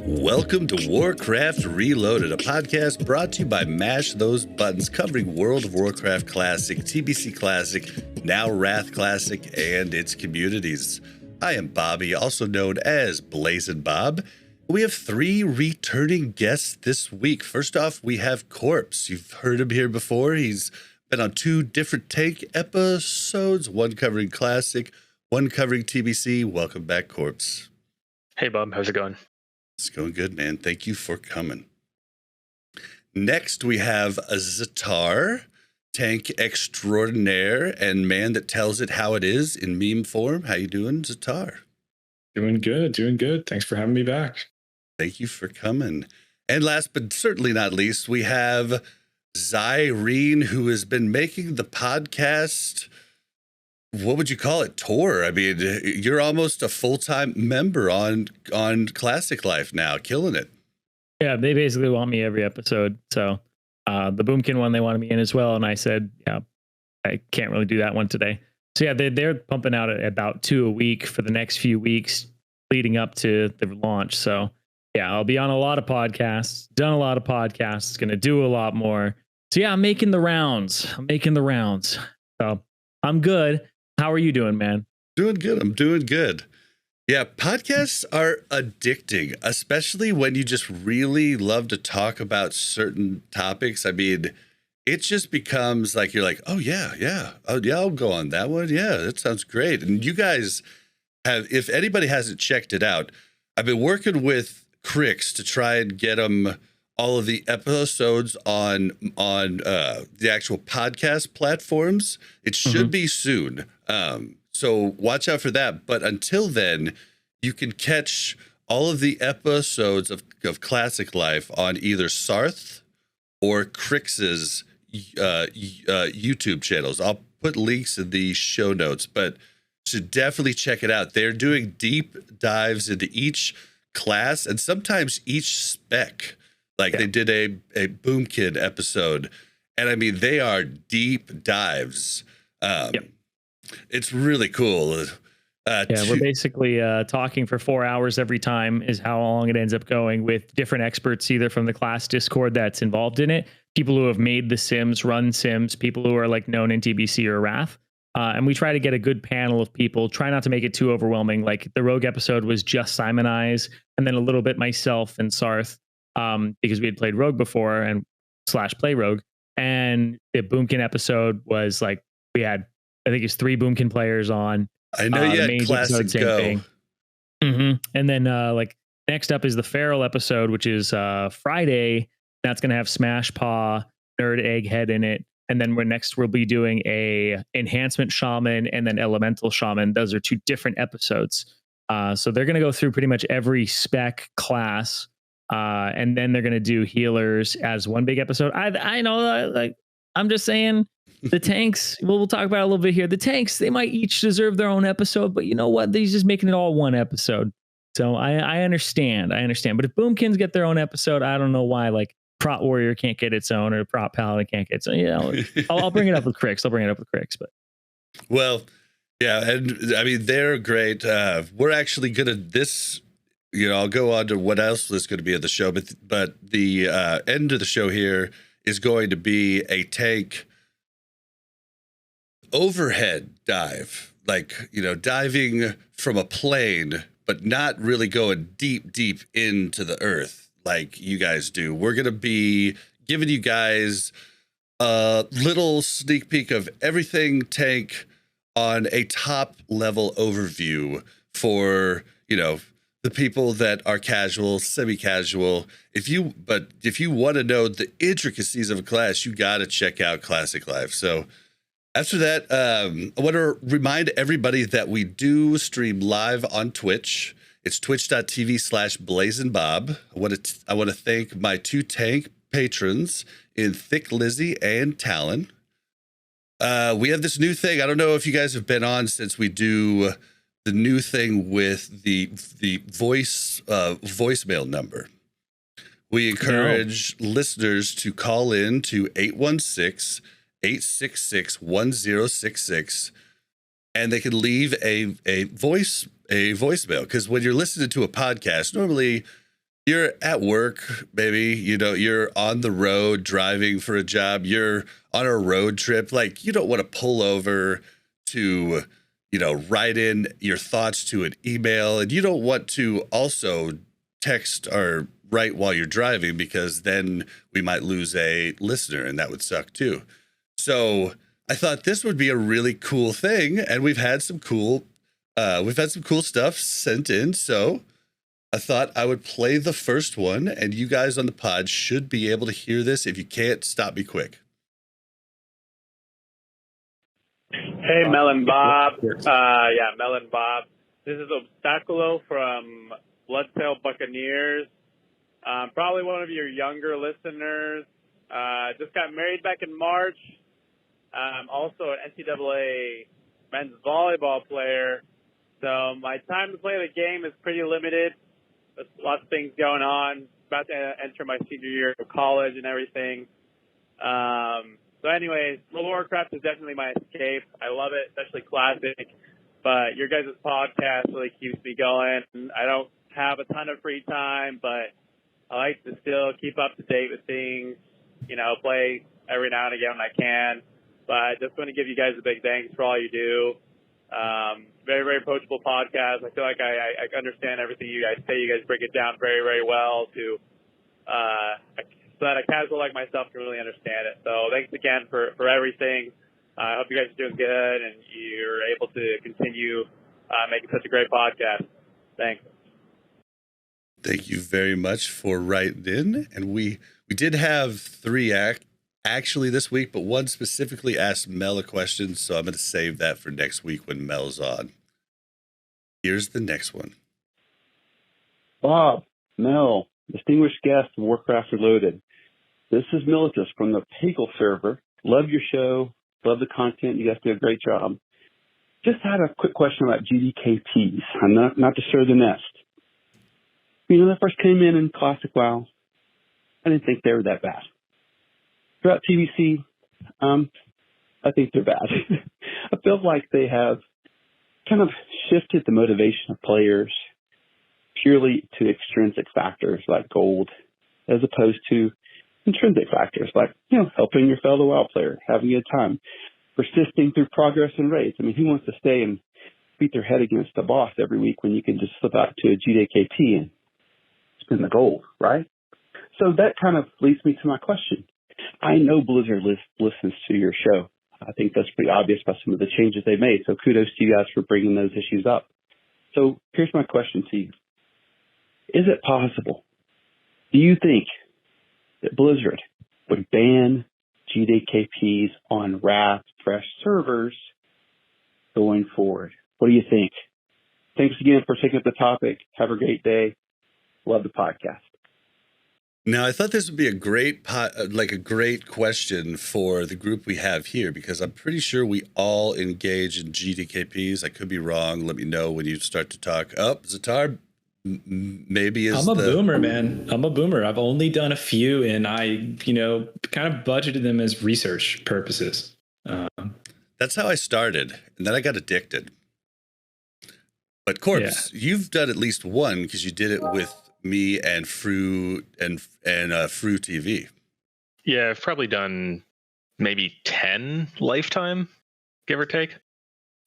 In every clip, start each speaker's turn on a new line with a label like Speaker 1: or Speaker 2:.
Speaker 1: Welcome to Warcraft Reloaded, a podcast brought to you by Mash Those Buttons, covering World of Warcraft Classic, TBC Classic, now Wrath Classic, and its communities. I am Bobby, also known as Blazzinbob. We have three returning guests this week. First off, we have Corpse. You've heard him here before. He's been on two different Tank episodes, one covering Classic, one covering TBC. Welcome back, Corpse.
Speaker 2: Hey, Bob. How's it going?
Speaker 1: It's going good, man. Thank you for coming. Next, we have a Zatar, tank extraordinaire and man that tells it how it is in meme form. How you doing, Zatar?
Speaker 3: Doing good. Thanks for having me back.
Speaker 1: Thank you for coming. And last but certainly not least, we have Zirene, who has been making the podcast, what would you call it, tour? I mean, you're almost a full-time member on Classic Life now, killing it.
Speaker 4: Yeah, they basically want me every episode. So the Boomkin one, they wanted me in as well. And I said, yeah, I can't really do that one today. So yeah, they're pumping out about 2 a week for the next few weeks leading up to the launch. So yeah, I'll be on a lot of podcasts, done a lot of podcasts, going to do a lot more. So yeah, I'm making the rounds. So I'm good. How are you doing, man?
Speaker 1: Doing good. I'm doing good. Yeah, podcasts are addicting, especially when you just really love to talk about certain topics. I mean, it just becomes like, you're like, oh yeah. Oh yeah, I'll go on that one. Yeah, that sounds great. And you guys have, if anybody hasn't checked it out, I've been working with Crix to try and get them all of the episodes on the actual podcast platforms. It should be soon. So watch out for that. But until then, you can catch all of the episodes of Classic Life on either Sarth or Crix's YouTube channels. I'll put links in the show notes, but should definitely check it out. They're doing deep dives into each class and sometimes each spec. Like they did a Boomkin episode, and I mean, they are deep dives. It's really cool.
Speaker 4: We're basically talking for 4 hours every time is how long it ends up going, with different experts, either from the class Discord that's involved in it, people who have made the Sims, run Sims, people who are like known in TBC or Wrath. And we try to get a good panel of people, try not to make it too overwhelming. Like the Rogue episode was just Simon Eyes, and then a little bit myself and Sarth, because we had played Rogue before and / play Rogue. And the Boomkin episode was like, we had, I think it's 3 Boomkin players on.
Speaker 1: I know you had Classic Go.
Speaker 4: And then like next up is the Feral episode, which is Friday. That's going to have Smash Paw, Nerd Egghead in it. And then we'll be doing a Enhancement Shaman and then Elemental Shaman. Those are 2 different episodes. So they're going to go through pretty much every spec class. And then they're going to do healers as one big episode. I know, like, I'm just saying the tanks, we'll talk about it a little bit here. The tanks, they might each deserve their own episode, but you know what? They're just making it all one episode. So I understand. But if Boomkins get their own episode, I don't know why, like, Prot Warrior can't get its own or Prot Paladin can't get its own. You know, I'll bring it up with Crix. But
Speaker 1: well, yeah, and I mean, they're great. We're actually gonna I'll go on to what else is going to be at the show, but the end of the show here is going to be a tank overhead dive, like, diving from a plane, but not really going deep into the earth like you guys do. We're going to be giving you guys a little sneak peek of everything tank on a top level overview for, the people that are casual, semi-casual. If you want to know the intricacies of a class, you got to check out Classic Life. So after that, I want to remind everybody that we do stream live on Twitch. It's twitch.tv/Blazzinbob. I want to thank my 2 tank patrons in Thick Lizzie and Talon. We have this new thing. I don't know if you guys have been on since we do the new thing with the voicemail number. We encourage listeners to call in to 816-866-1066, and they can leave a voicemail, because when you're listening to a podcast, normally you're at work, maybe, you're on the road driving for a job, you're on a road trip, like you don't want to pull over to, write in your thoughts to an email, and you don't want to also text or write while you're driving, because then we might lose a listener and that would suck too. So I thought this would be a really cool thing, and we've had some cool stuff sent in, so I thought I would play the first one, and you guys on the pod should be able to hear this. If you can't, stop me quick.
Speaker 5: Hey, Melon Bob. Melon Bob. This is Obstaculo from Bloodsail Buccaneers. Probably one of your younger listeners. Just got married back in March. Also an NCAA men's volleyball player. So my time to play the game is pretty limited. There's lots of things going on. About to enter my senior year of college and everything. So anyways, Warcraft is definitely my escape. I love it, especially Classic. But your guys' podcast really keeps me going. I don't have a ton of free time, but I like to still keep up to date with things, play every now and again when I can. But I just want to give you guys a big thanks for all you do. Very, very approachable podcast. I feel like I understand everything you guys say. You guys break it down very, very well so that a casual like myself can really understand it. So thanks again for everything. I hope you guys are doing good and you're able to continue making such a great podcast. Thanks.
Speaker 1: Thank you very much for writing in. And we did have 3 actually this week, but one specifically asked Mel a question, so I'm going to save that for next week when Mel's on. Here's the next one.
Speaker 6: Bob, Mel, distinguished guest of Warcraft Reloaded. This is Militus from the Pagel server. Love your show. Love the content. You guys do a great job. Just had a quick question about GDKPs. I'm not to stir the nest. When I first came in Classic WoW, I didn't think they were that bad. Throughout TBC, I think they're bad. I feel like they have kind of shifted the motivation of players purely to extrinsic factors like gold, as opposed to intrinsic factors like, helping your fellow WoW player, having a good time, persisting through progress and raids. I mean, who wants to stay and beat their head against the boss every week when you can just slip out to a GDKP and spend the gold, right? So that kind of leads me to my question. I know Blizzard listens to your show. I think that's pretty obvious by some of the changes they made. So kudos to you guys for bringing those issues up. So here's my question to you. Is it possible? Do you think that Blizzard would ban GDKPs on Wrath Fresh servers going forward? What do you think? Thanks again for taking up the topic. Have a great day. Love the podcast.
Speaker 1: Now, I thought this would be a great question for the group we have here, because I'm pretty sure we all engage in GDKPs. I could be wrong. Let me know when you start to talk. Zatar maybe is
Speaker 3: I'm a boomer, man. I'm a boomer. I've only done a few, and I, kind of budgeted them as research purposes.
Speaker 1: That's how I started, and then I got addicted. But Corpse, You've done at least one because you did it with me and Fru and Fru TV.
Speaker 2: Yeah, I've probably done maybe 10 lifetime, give or take.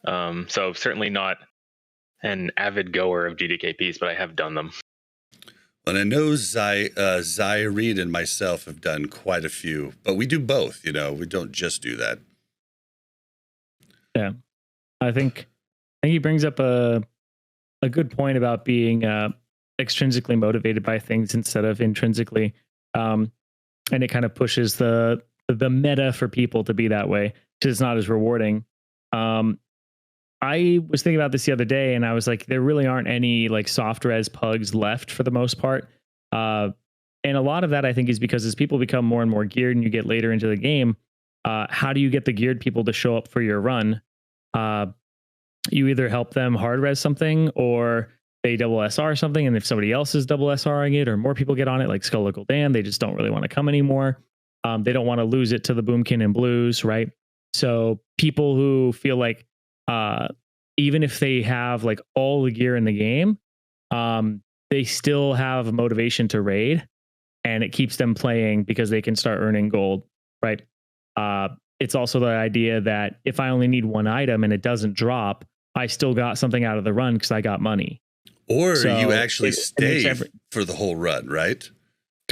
Speaker 2: So certainly not an avid goer of GDKPs, but I have done them.
Speaker 1: And I know Zirene and myself have done quite a few, but we do both. We don't just do that.
Speaker 4: Yeah, I think he brings up a good point about being extrinsically motivated by things instead of intrinsically, and it kind of pushes the meta for people to be that way because it's not as rewarding. I was thinking about this the other day, and I was like, there really aren't any like soft res pugs left for the most part, and a lot of that I think is because as people become more and more geared, and you get later into the game, how do you get the geared people to show up for your run? You either help them hard res something, or they double SR something, and if somebody else is double SRing it, or more people get on it, like Skull Dan, they just don't really want to come anymore. They don't want to lose it to the Boomkin and Blues, right? So people who feel like even if they have like all the gear in the game, they still have a motivation to raid, and it keeps them playing because they can start earning gold, right? It's also the idea that if I only need one item and it doesn't drop, I still got something out of the run because I got money.
Speaker 1: Or
Speaker 4: So
Speaker 1: you actually stay for the whole run, right?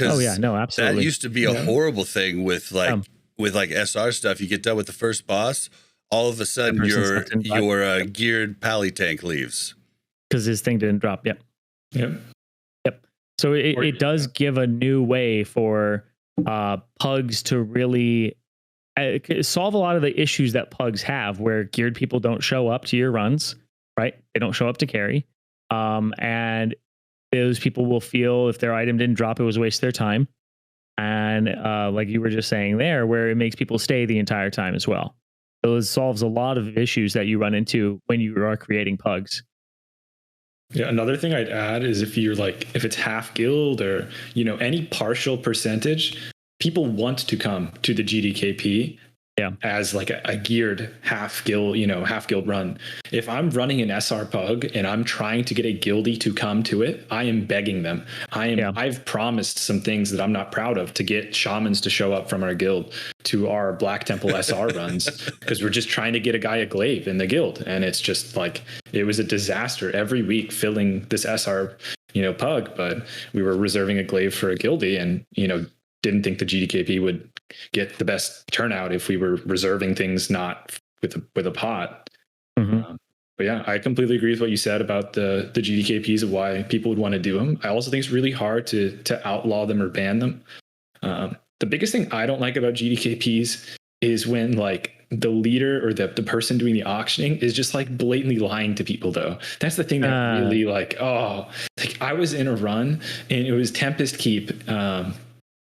Speaker 4: Oh yeah, no, absolutely.
Speaker 1: That used to be a horrible thing with like SR stuff. You get done with the first boss, all of a sudden your geared pally tank leaves
Speaker 4: because his thing didn't drop. Yep. So it does give a new way for pugs to really solve a lot of the issues that pugs have, where geared people don't show up to your runs, right? They don't show up to carry, and those people will feel if their item didn't drop, it was a waste of their time. And like you were just saying there, where it makes people stay the entire time as well. So it solves a lot of issues that you run into when you are creating pugs.
Speaker 3: Yeah, another thing I'd add is if it's half guild or, any partial percentage, people want to come to the GDKP as like a geared half guild run. If I'm running an SR pug and I'm trying to get a guildie to come to it, I am begging them. I've promised some things that I'm not proud of to get shamans to show up from our guild to our Black Temple SR runs, because we're just trying to get a guy a glaive in the guild. And it's just like, it was a disaster every week filling this SR, pug, but we were reserving a glaive for a guildie and, didn't think the GDKP would get the best turnout if we were reserving things not with a pot.
Speaker 4: Mm-hmm.
Speaker 3: But yeah, I completely agree with what you said about the GDKPs of why people would want to do them. I also think it's really hard to outlaw them or ban them. The biggest thing I don't like about GDKPs is when like the leader or the person doing the auctioning is just like blatantly lying to people, though. That's the thing that really I was in a run and it was Tempest Keep.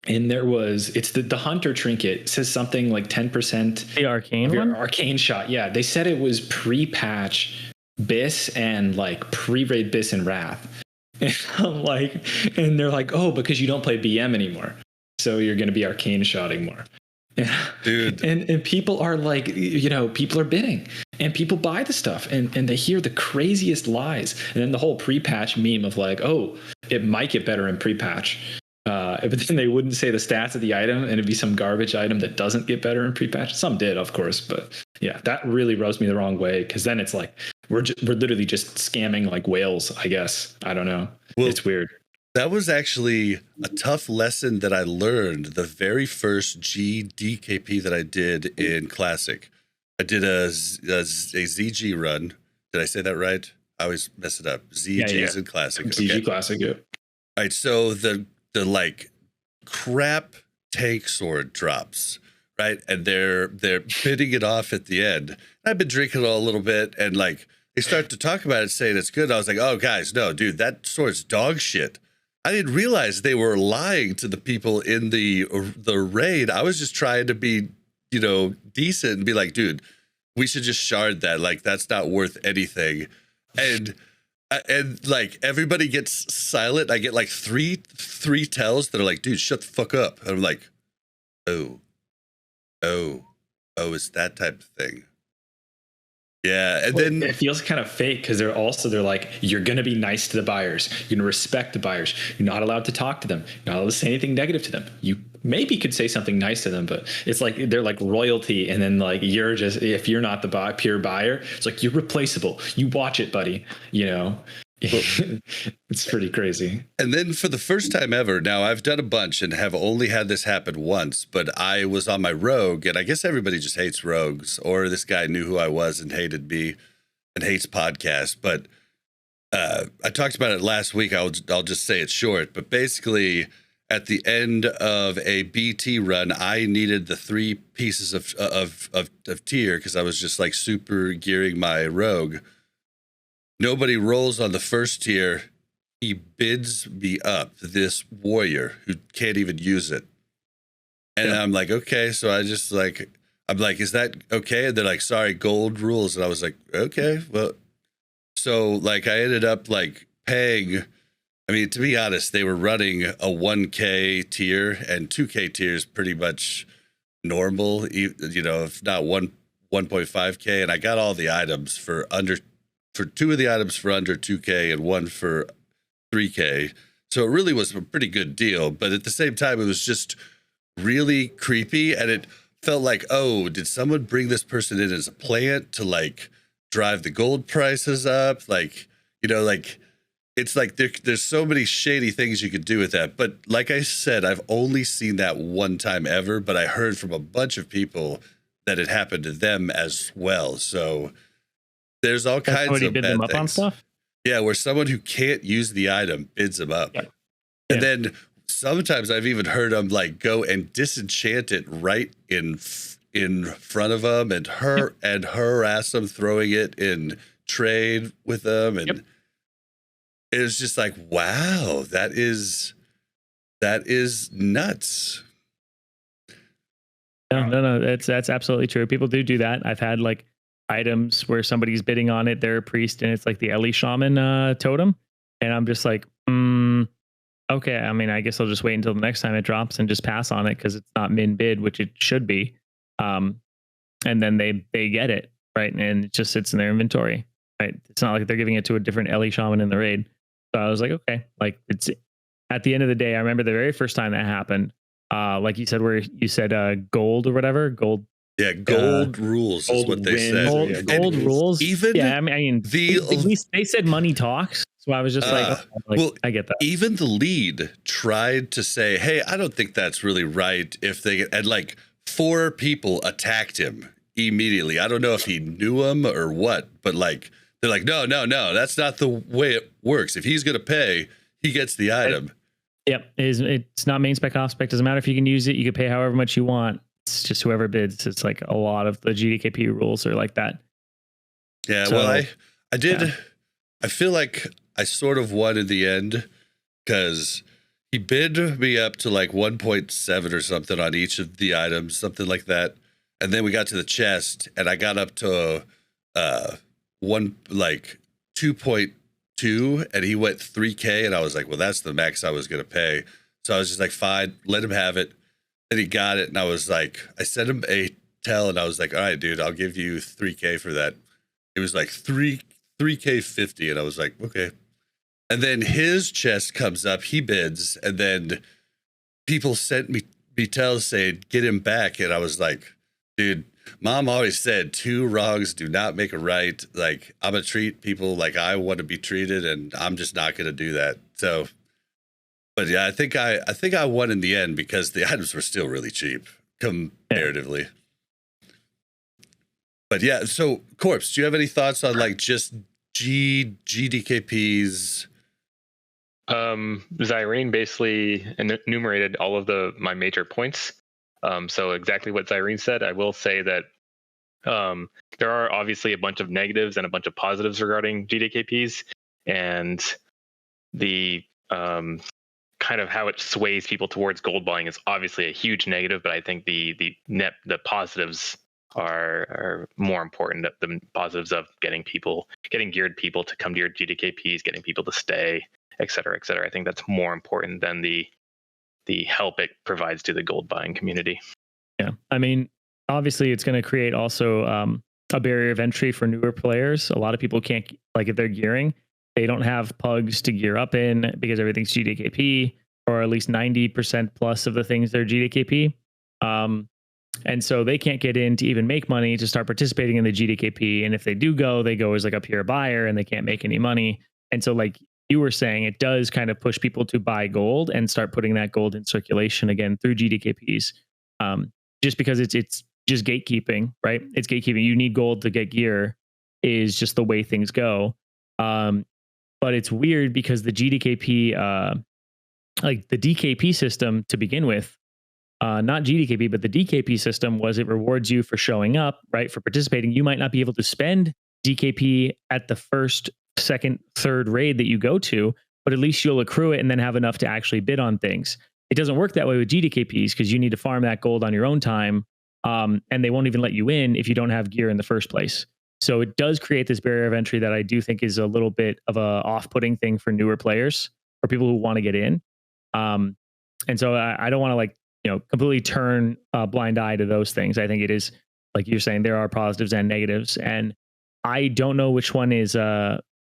Speaker 3: And it's the hunter trinket. It says something like 10%.
Speaker 4: The arcane one?
Speaker 3: Arcane shot. Yeah. They said it was pre-patch Biss and like pre-raid Biss and Wrath. And I'm like, and they're like, oh, because you don't play BM anymore, so you're going to be arcane shotting more.
Speaker 1: Dude.
Speaker 3: And people are like, people are bidding and people buy the stuff and they hear the craziest lies. And then the whole pre-patch meme of like, oh, it might get better in pre-patch. But then they wouldn't say the stats of the item, and it'd be some garbage item that doesn't get better in pre-patch. Some did, of course, but yeah, that really rubs me the wrong way, because then it's like we're literally just scamming like whales, I guess. I don't know. Well, it's weird.
Speaker 1: That was actually a tough lesson that I learned the very first GDKP that I did in Classic. I did a ZG run. Did I say that right? I always mess it up. ZG's in Classic.
Speaker 3: ZG Classic, yeah.
Speaker 1: All right, so the like crap tank sword drops, right? And they're bidding it off at the end. I've been drinking it all a little bit, and like they start to talk about it, saying it's good. I was like, oh guys, no, dude, that sword's dog shit. I didn't realize they were lying to the people in the raid. I was just trying to be, decent and be like, dude, we should just shard that. Like, that's not worth anything. And like everybody gets silent. I get like three tells that are like, dude, shut the fuck up. And I'm like, oh, it's that type of thing. Yeah. And then
Speaker 3: it feels kind of fake because they're like, you're going to be nice to the buyers. You're going to respect the buyers. You're not allowed to talk to them. You're not allowed to say anything negative to them. You maybe could say something nice to them, but it's like they're like royalty. And then like you're just, if you're not the pure buyer, it's like you're replaceable. You watch it, buddy. It's pretty crazy.
Speaker 1: And then for the first time ever, now I've done a bunch and have only had this happen once, but I was on my rogue, and I guess everybody just hates rogues, or this guy knew who I was and hated me and hates podcasts. But I talked about it last week. I'll just say it short, but basically at the end of a BT run, I needed the 3 pieces of tier because I was just like super gearing my rogue. Nobody rolls on the first tier. He bids me up, this warrior who can't even use it. And I'm like, okay. So I just like, I'm like, is that okay? And they're like, sorry, gold rules. And I was like, okay, well. So like I ended up like paying, I mean, to be honest, they were running a 1K tier, and 2K tier is pretty much normal, if not 1.5K. And I got all the items for 2 of the items for under 2K and one for 3K. So it really was a pretty good deal. But at the same time, it was just really creepy. And it felt like, oh, did someone bring this person in as a plant to like drive the gold prices up? Like, you know, like it's like there's so many shady things you could do with that. But like I said, I've only seen that one time ever, but I heard from a bunch of people that it happened to them as well. So there's all kinds of
Speaker 4: bid
Speaker 1: bad
Speaker 4: them up
Speaker 1: things.
Speaker 4: on stuff.
Speaker 1: Yeah, where someone who can't use the item bids them up.
Speaker 4: Yeah.
Speaker 1: And then sometimes I've even heard them like go and disenchant it right in front of them and harass them, throwing it in trade with them. And it was just like, wow, that is nuts.
Speaker 4: No, that's absolutely true. People do that. I've had like items where somebody's bidding on it. They're a priest and it's like the Ellie Shaman totem. And I'm just like, okay. I mean, I guess I'll just wait until the next time it drops and just pass on it because it's not min bid, which it should be. And then they get it, right? And it just sits in their inventory, right? It's not like they're giving it to a different Ellie Shaman in the raid. So I was like, okay, like it's at the end of the day. I remember the very first time that happened. Like you said, where you said gold or whatever, gold.
Speaker 1: Yeah, gold rules is what they said.
Speaker 4: Gold rules.
Speaker 1: Even
Speaker 4: I mean, they said money talks. So I was just well, I get that.
Speaker 1: Even the lead tried to say, "Hey, I don't think that's really right." If they and like 4 people attacked him immediately. I don't know if he knew him or what, but like they're like, "No, that's not the way it works. If he's gonna pay, he gets the item."
Speaker 4: Yep, it's not main spec, off spec. Doesn't matter if you can use it. You can pay however much you want. It's just whoever bids. It's like a lot of the GDKP rules are like that.
Speaker 1: Yeah,
Speaker 4: so,
Speaker 1: well, I did. Yeah. I feel like I sort of won in the end because he bid me up to like 1.7 or something on each of the items, something like that. And then we got to the chest, and I got up to 2.2, and he went 3K, and I was like, well, that's the max I was gonna pay. So I was just like, fine, let him have it. And he got it, and I was like, I sent him a tell, and I was like, all right, dude, I'll give you 3K for that. It was like 3K50, and I was like, okay. And then his chest comes up, he bids, and then people sent me tells saying, get him back. And I was like, dude, Mom always said 2 wrongs do not make a right. Like, I'm gonna treat people like I want to be treated, and I'm just not gonna do that. So, but yeah, I think I won in the end because the items were still really cheap comparatively. Yeah. But yeah, so Corpse, do you have any thoughts on like just GDKPs?
Speaker 2: Zirene basically enumerated all of my major points. So exactly what Zirene said. I will say that there are obviously a bunch of negatives and a bunch of positives regarding GDKPs, and the kind of how it sways people towards gold buying is obviously a huge negative. But I think the positives are more important. The positives of getting geared people to come to your GDKPs, getting people to stay, et cetera, et cetera. I think that's more important than the help it provides to the gold buying community.
Speaker 4: Yeah, I mean, obviously it's going to create also a barrier of entry for newer players. A lot of people can't, like if they're gearing, they don't have pugs to gear up in because everything's GDKP, or at least 90% plus of the things they're GDKP. And so they can't get in to even make money to start participating in the GDKP. And if they do go, they go as like a pure buyer and they can't make any money. And so like you were saying, it does kind of push people to buy gold and start putting that gold in circulation again through GDKPs. Just because it's just gatekeeping, right? It's gatekeeping. You need gold to get gear is just the way things go. But it's weird because the GDKP, like the DKP system to begin with, not GDKP, but the DKP system was it rewards you for showing up, right? For participating. You might not be able to spend DKP at the first, second, third raid that you go to, but at least you'll accrue it and then have enough to actually bid on things. It doesn't work that way with GDKPs because you need to farm that gold on your own time. And they won't even let you in if you don't have gear in the first place. So it does create this barrier of entry that I do think is a little bit of a off-putting thing for newer players or people who want to get in. And so I don't want to like, completely turn a blind eye to those things. I think it is, like you're saying, there are positives and negatives. And I don't know which one is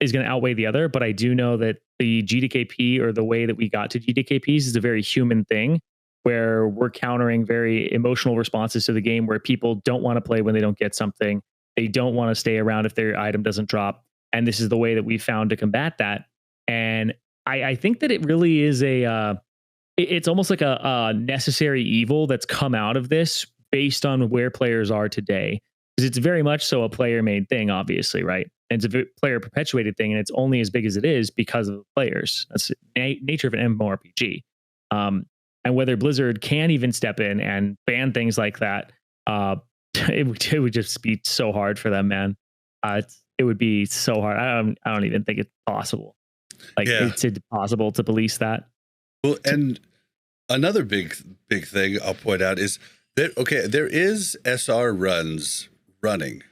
Speaker 4: is going to outweigh the other, but I do know that the GDKP, or the way that we got to GDKPs, is a very human thing where we're countering very emotional responses to the game where people don't want to play when they don't get something. They don't want to stay around if their item doesn't drop. And this is the way that we found to combat that. And I think that it really is it's almost like a necessary evil that's come out of this based on where players are today. Because it's very much so a player-made thing, obviously, right? And it's a player-perpetuated thing, and it's only as big as it is because of the players. That's the nature of an MMORPG. And whether Blizzard can even step in and ban things like that, it would just be so hard for them, man. It would be so hard. I don't even think it's possible. It's impossible to police that.
Speaker 1: Well, and another big thing I'll point out is that, there is SR runs running.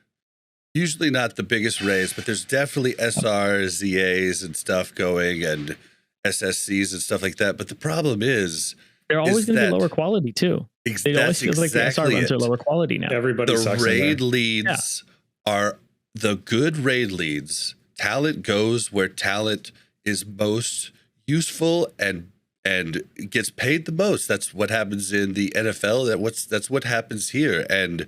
Speaker 1: Usually not the biggest raids, but there's definitely SR, ZAs and stuff going, and SSCs and stuff like that. But the problem is
Speaker 4: they're always going to be lower quality too. It always feels like the SR runs are lower quality now.
Speaker 3: Everybody
Speaker 1: the raid leads are the good raid leads. Talent goes where talent is most useful and gets paid the most. That's what happens in the NFL. That's what happens here. And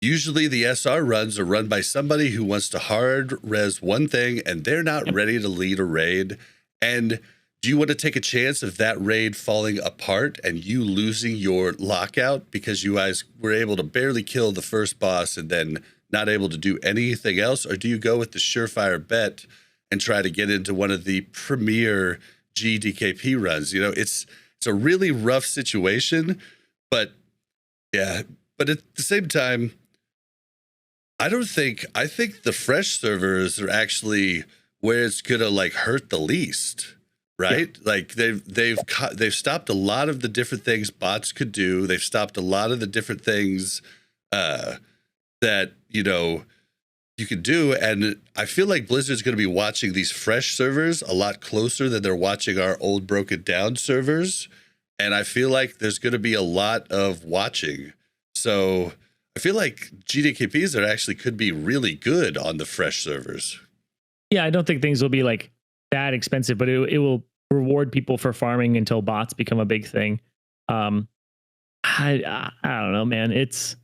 Speaker 1: usually the SR runs are run by somebody who wants to hard res one thing and they're not ready to lead a raid. And do you want to take a chance of that raid falling apart and you losing your lockout because you guys were able to barely kill the first boss and then not able to do anything else? Or do you go with the surefire bet and try to get into one of the premier GDKP runs? It's a really rough situation, but at the same time, I think the fresh servers are actually where it's gonna hurt the least, right? Yeah. Like they've stopped a lot of the different things bots could do. They've stopped a lot of the different things that you could do, and I feel like Blizzard's going to be watching these fresh servers a lot closer than they're watching our old broken down servers, and I feel like there's going to be a lot of watching. So I feel like GDKPs actually could be really good on the fresh servers.
Speaker 4: Yeah, I don't think things will be that expensive, but it will reward people for farming until bots become a big thing. I don't know, man. It's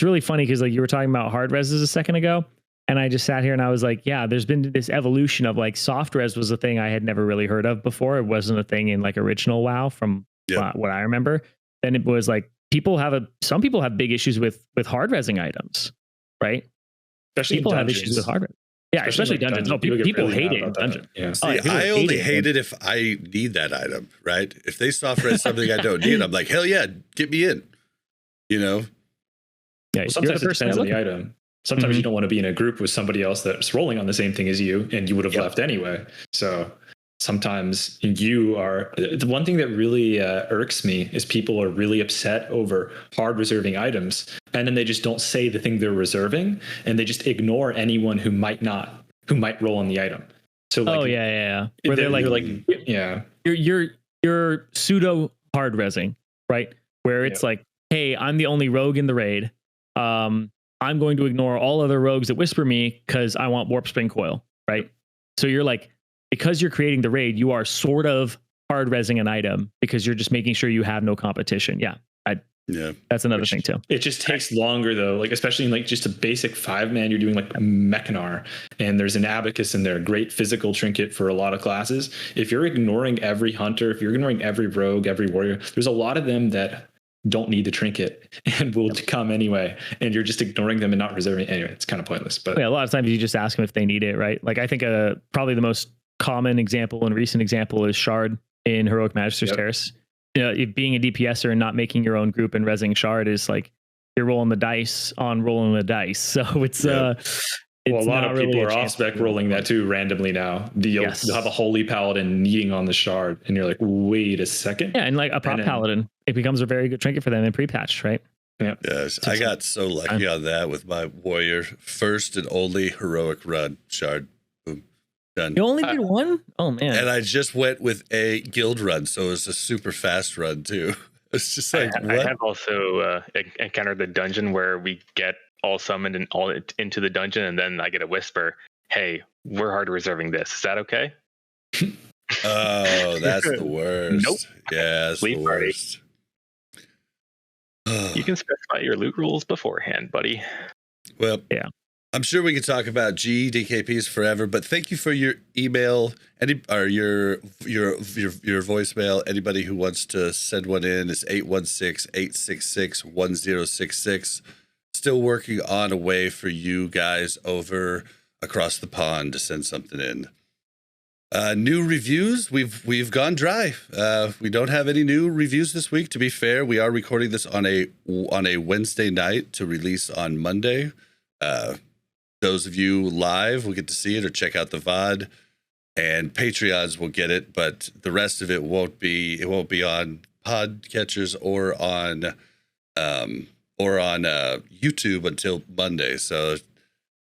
Speaker 4: really funny because you were talking about hard reses a second ago. And I just sat here and I was like, yeah, there's been this evolution of soft res was a thing I had never really heard of before. It wasn't a thing in original WoW from what I remember. Then it was some people have big issues with hard resing items, right?
Speaker 3: Especially
Speaker 4: people have issues with hard res. Yeah, especially dungeons. No, people hate it in dungeons.
Speaker 1: Yeah. See, I only hate it if I need that item, right? If they soft res something I don't need, I'm like, hell yeah, get me in.
Speaker 3: Yeah, sometimes it depends on the item. Sometimes you don't want to be in a group with somebody else that's rolling on the same thing as you, and you would have left anyway. So sometimes you are. The one thing that really irks me is people are really upset over hard reserving items, and then they just don't say the thing they're reserving, and they just ignore anyone who might roll on the item. So
Speaker 4: where you're pseudo hard resing, right? Where it's hey, I'm the only rogue in the raid. I'm going to ignore all other rogues that whisper me because I want warp spin coil, right? So you're because you're creating the raid, you are sort of hard resing an item because you're just making sure you have no competition. Yeah. That's another thing too.
Speaker 3: It just takes longer though, especially in just a basic 5-man, you're doing a Mechanar and there's an Abacus in there, great physical trinket for a lot of classes. If you're ignoring every hunter, if you're ignoring every rogue, every warrior, there's a lot of them that don't need the trinket and will come anyway, and you're just ignoring them and not reserving. Anyway, it's kind of pointless. But
Speaker 4: a lot of times you just ask them if they need it, right? I think probably the most common example and recent example is Shard in Heroic Magister's Terrace. Being a DPSer and not making your own group and rezzing Shard is you're rolling the dice on rolling the dice. So it's
Speaker 3: a lot of people are off spec rolling that too randomly now. You'll have a holy paladin kneading on the Shard, and you're like, wait a second.
Speaker 4: Yeah, and a prop paladin, it becomes a very good trinket for them in pre-patch, right?
Speaker 3: Yeah.
Speaker 1: Yes, I got so lucky on that with my warrior. First and only heroic run, Shard. Boom. Done.
Speaker 4: You only did one? Oh man.
Speaker 1: And I just went with a guild run, so it was a super fast run too. It's just
Speaker 2: I have also encountered the dungeon where we get all summoned and all into the dungeon, and then I get a whisper, hey, we're hard reserving this. Is that okay?
Speaker 1: Oh, that's the worst.
Speaker 2: Nope.
Speaker 1: Yeah, that's
Speaker 2: Sleep
Speaker 1: the
Speaker 2: party.
Speaker 1: worst.
Speaker 2: You can specify your loot rules beforehand, buddy.
Speaker 1: Well,
Speaker 4: Yeah.
Speaker 1: I'm sure we could talk about GDKPs forever, but thank you for your email or your voicemail. Anybody who wants to send one in is 816-866-1066. Still working on a way for you guys over across the pond to send something in. New reviews, we've gone dry. We don't have any new reviews this week. To be fair, we are recording this on a Wednesday night to release on Monday. Those of you live will get to see it or check out the VOD, and Patreons will get it, but the rest of it won't be on podcatchers or on YouTube until Monday. So it's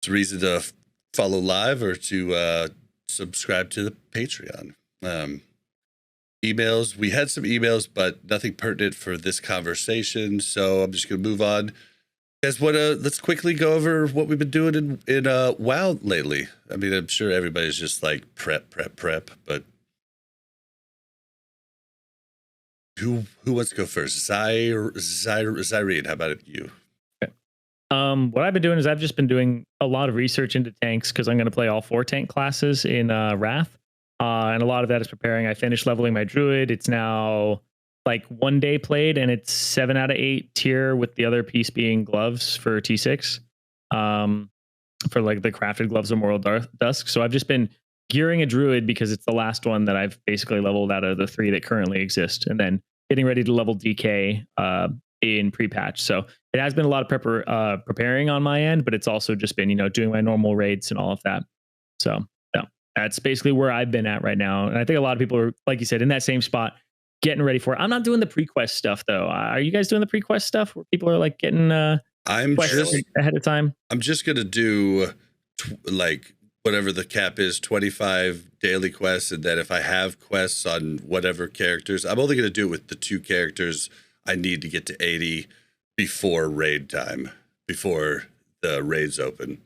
Speaker 1: a reason to follow live or to subscribe to the Patreon. Emails, we had some emails, but nothing pertinent for this conversation, so I'm just gonna move on. Guys, let's quickly go over what we've been doing in WoW lately. I mean, I'm sure everybody's just like prep, but who wants to go first? Zirene, how about you?
Speaker 4: What I've been doing is I've just been doing a lot of research into tanks because I'm going to play all 4 tank classes in Wrath, and a lot of that is preparing. I finished leveling my druid. It's now like 1 day played, and it's 7 out of 8 tier, with the other piece being gloves for T6, for like the crafted gloves of Moral Dusk. So I've just been gearing a druid because it's the last one that I've basically leveled out of the 3 that currently exist, and then getting ready to level DK in pre-patch. So it has been a lot of preparing on my end, but it's also just been, doing my normal raids and all of that. So yeah, that's basically where I've been at right now. And I think a lot of people are, like you said, in that same spot, getting ready for it. I'm not doing the pre-quest stuff though. Are you guys doing the pre-quest stuff where people are like getting quests ahead of time?
Speaker 1: I'm just gonna do like whatever the cap is, 25 daily quests, and then if I have quests on whatever characters, I'm only gonna do it with the 2 characters I need to get to 80 before raid time, before the raids open.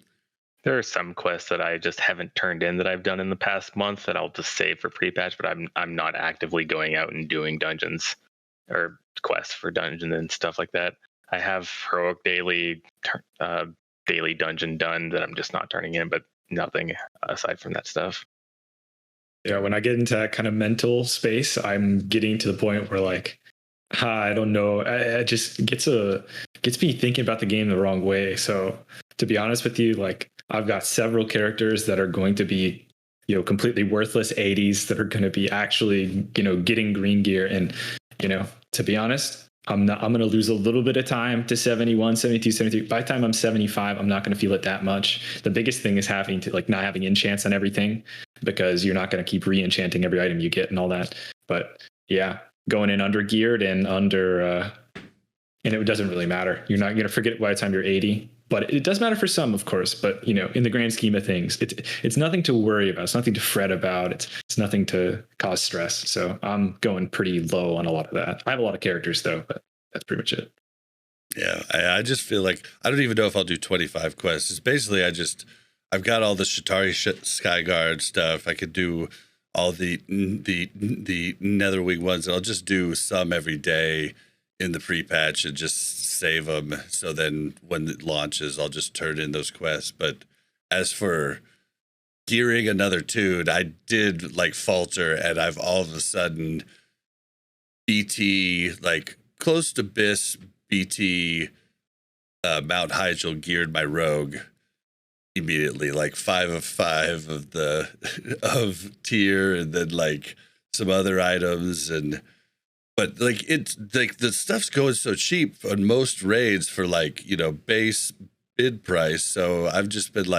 Speaker 2: There are some quests that I just haven't turned in that I've done in the past month that I'll just save for pre-patch, but I'm not actively going out and doing dungeons or quests for dungeons and stuff like that. I have heroic daily dungeon done that I'm just not turning in, but nothing aside from that stuff.
Speaker 3: Yeah, when I get into that kind of mental space, I'm getting to the point where like, I don't know, I just gets me thinking about the game the wrong way. So to be honest with you, like I've got several characters that are going to be, completely worthless 80s that are going to be actually, getting green gear. And, to be honest, I'm going to lose a little bit of time to 71, 72, 73. By the time I'm 75, I'm not going to feel it that much. The biggest thing is having to not having enchants on everything, because you're not going to keep re-enchanting every item you get and all that. But yeah, going in under geared and under, and it doesn't really matter. You're not going to forget it by the time you're 80. But it does matter for some, of course. But in the grand scheme of things, it's nothing to worry about. It's nothing to fret about. It's nothing to cause stress. So I'm going pretty low on a lot of that. I have a lot of characters though, but that's pretty much it.
Speaker 1: Yeah, I just feel like I don't even know if I'll do 25 quests. It's basically I've got all the Shatari Skyguard stuff. I could do all the Netherwing ones, and I'll just do some every day in the pre-patch and just save them. So then when it launches, I'll just turn in those quests. But as for gearing another tune, I did falter, and I've all of a sudden BT, close to BIS BT Mount Hyjal geared my rogue immediately, 5 of 5 of the of tier, and then some other items. But it's the stuff's going so cheap on most raids for base bid price. So I've just been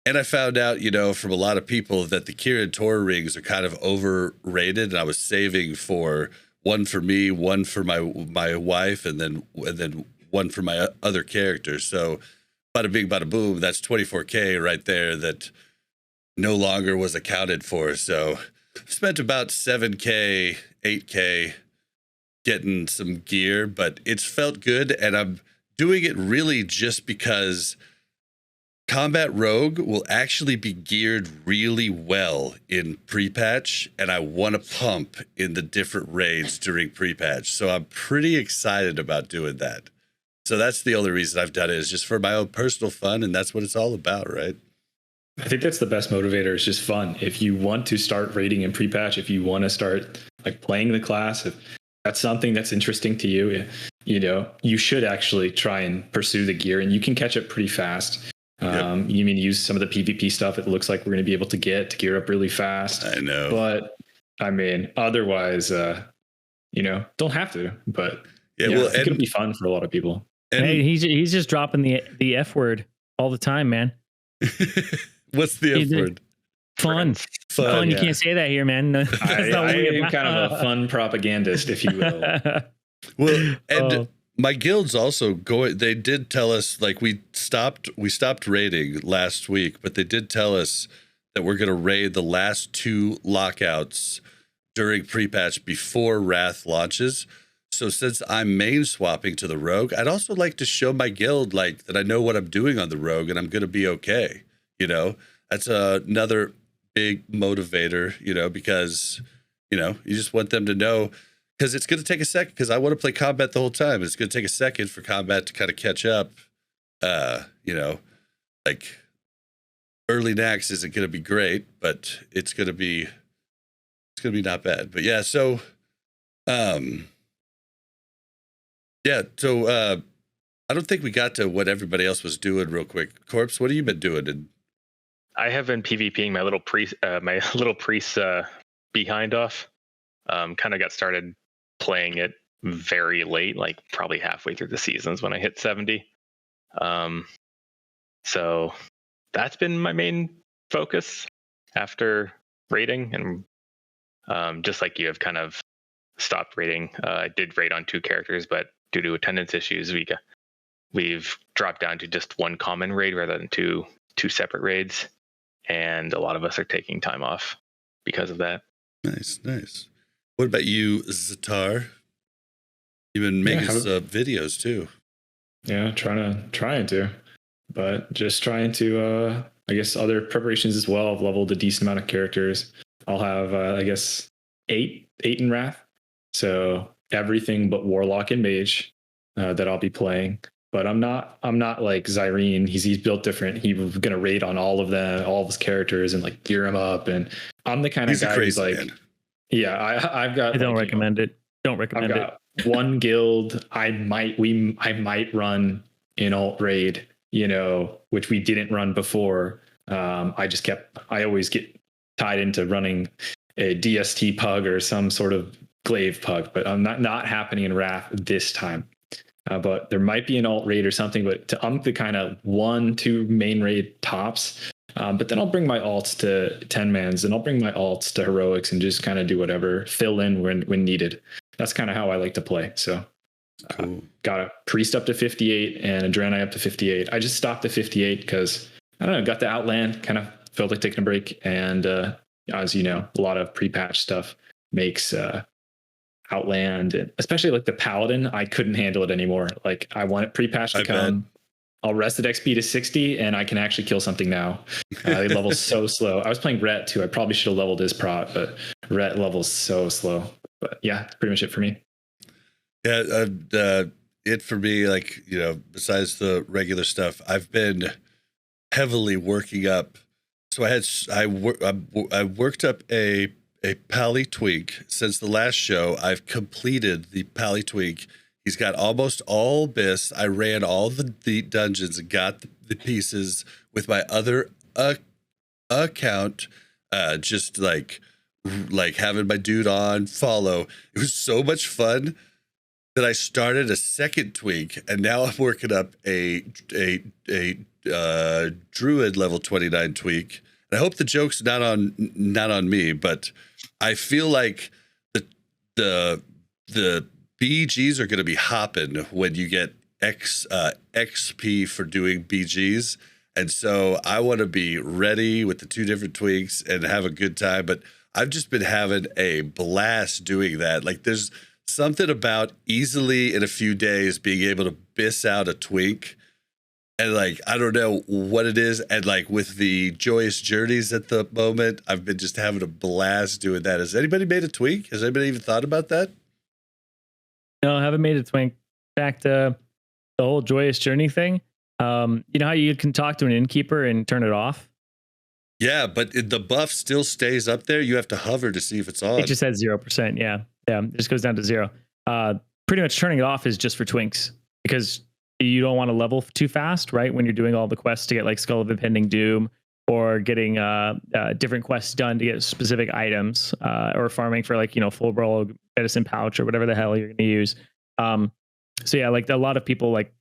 Speaker 1: and I found out, from a lot of people that the Kirin Tor rings are kind of overrated, and I was saving for one for me, one for my wife, and then one for my other characters. So bada bing, bada boom, that's 24K right there that no longer was accounted for. So spent about 7K, 8K getting some gear, but it's felt good, and I'm doing it really just because Combat Rogue will actually be geared really well in pre-patch, and I want to pump in the different raids during pre-patch. So I'm pretty excited about doing that. So that's the only reason I've done it, is just for my own personal fun, and that's what it's all about, right?
Speaker 3: I think that's the best motivator. It's just fun. If you want to start raiding in pre-patch, if you want to start like playing the class, if that's something that's interesting to you, you know, you should actually try and pursue the gear, and you can catch up pretty fast. You mean use some of the PvP stuff it looks like we're going to be able to get to gear up really fast.
Speaker 1: I know.
Speaker 3: But I mean, otherwise, you know, don't have to. But
Speaker 1: yeah,
Speaker 3: well,
Speaker 1: well,
Speaker 3: it's going to be fun for a lot of people.
Speaker 1: And
Speaker 4: hey, he's just dropping the F word all the time, man.
Speaker 1: What's the F word?
Speaker 4: Fun. You can't say that here, man. No,
Speaker 3: I am kind of a fun propagandist, if you will.
Speaker 1: Well, and my guild's also going. They did tell us, like, we stopped raiding last week, but they did tell us that we're going to raid the last 2 lockouts during pre-patch before Wrath launches. So since I'm main swapping to the Rogue, I'd also like to show my guild, like, that I know what I'm doing on the Rogue and I'm going to be okay. You know, that's another big motivator, you know, because, you know, you just want them to know. Because it's going to take a second, because I want to play combat the whole time. It's going to take a second for combat to kind of catch up. You know, like early Nax isn't going to be great, but it's going to be not bad. But yeah, so I don't think we got to what everybody else was doing real quick. Corpse, what have you been doing?
Speaker 2: I have been PvPing my little priest behind off. Kind of got started playing it very late, like probably halfway through the seasons when I hit 70. So that's been my main focus after raiding, and just like you have kind of stopped raiding. I did raid on 2 characters, but due to attendance issues, we've dropped down to just 1 common raid rather than two separate raids, and a lot of us are taking time off because of that.
Speaker 1: Nice. What about you, Zatar? You've been making some videos too.
Speaker 3: Yeah, trying to, but just trying to, I guess, other preparations as well. I've leveled a decent amount of characters. I'll have, I guess, 8 in Wrath. So everything but Warlock and Mage that I'll be playing. But I'm not like Zirene. He's built different. He's gonna raid on all of them, all of his characters, and like gear him up. And I'm the kind of guy who's like, man. Yeah, I've got.
Speaker 4: I don't recommend it. Don't recommend it.
Speaker 3: One guild I might run in alt raid, you know, which we didn't run before. I always get tied into running a DST pug or some sort of glaive pug, but I'm not happening in Wrath this time. But there might be an alt raid or something, but I'm the kind of 1-2 main raid tops. But then I'll bring my alts to 10-mans, and I'll bring my alts to heroics and just kind of do whatever, fill in when needed. That's kind of how I like to play. So
Speaker 1: cool.
Speaker 3: Got a priest up to 58 and a Draenei up to 58. I just stopped at 58 because, I don't know, got the Outland, kind of felt like taking a break. And as you know, a lot of pre-patch stuff makes Outland, and especially like the Paladin, I couldn't handle it anymore. Like I want it pre-patch to come. I'll rest at XP to 60 and I can actually kill something now. They level so slow. I was playing Rhett too. I probably should have leveled his prot, but Rhett levels so slow. But yeah, that's pretty much it for me.
Speaker 1: Yeah, it for me, like, you know, besides the regular stuff, I've been heavily working up. So I worked up a Pally Tweak. Since the last show, I've completed the Pally Tweak. He's got almost all Abyss. I ran all the dungeons and got the pieces with my other account, just like having my dude on follow. It was so much fun that I started a second tweak, and now I'm working up a Druid level 29 tweak. And I hope the joke's not on me, but I feel like the BGs are going to be hopping when you get XP for doing BGs. And so I want to be ready with the 2 different tweaks and have a good time. But I've just been having a blast doing that. Like there's something about easily in a few days being able to biss out a tweak And like, I don't know what it is. And like with the joyous journeys at the moment, I've been just having a blast doing that. Has anybody made a tweak? Has anybody even thought about that?
Speaker 4: No, I haven't made a twink. In fact, the whole joyous journey thing. You know how you can talk to an innkeeper and turn it off?
Speaker 1: Yeah, but the buff still stays up there. You have to hover to see if it's on.
Speaker 4: It just has 0%. Yeah. It just goes down to 0. Pretty much turning it off is just for twinks because you don't want to level too fast, right? When you're doing all the quests to get like Skull of Impending Doom or getting different quests done to get specific items or farming for like, full brawl medicine pouch or whatever the hell you're going to use. So yeah, like a lot of people like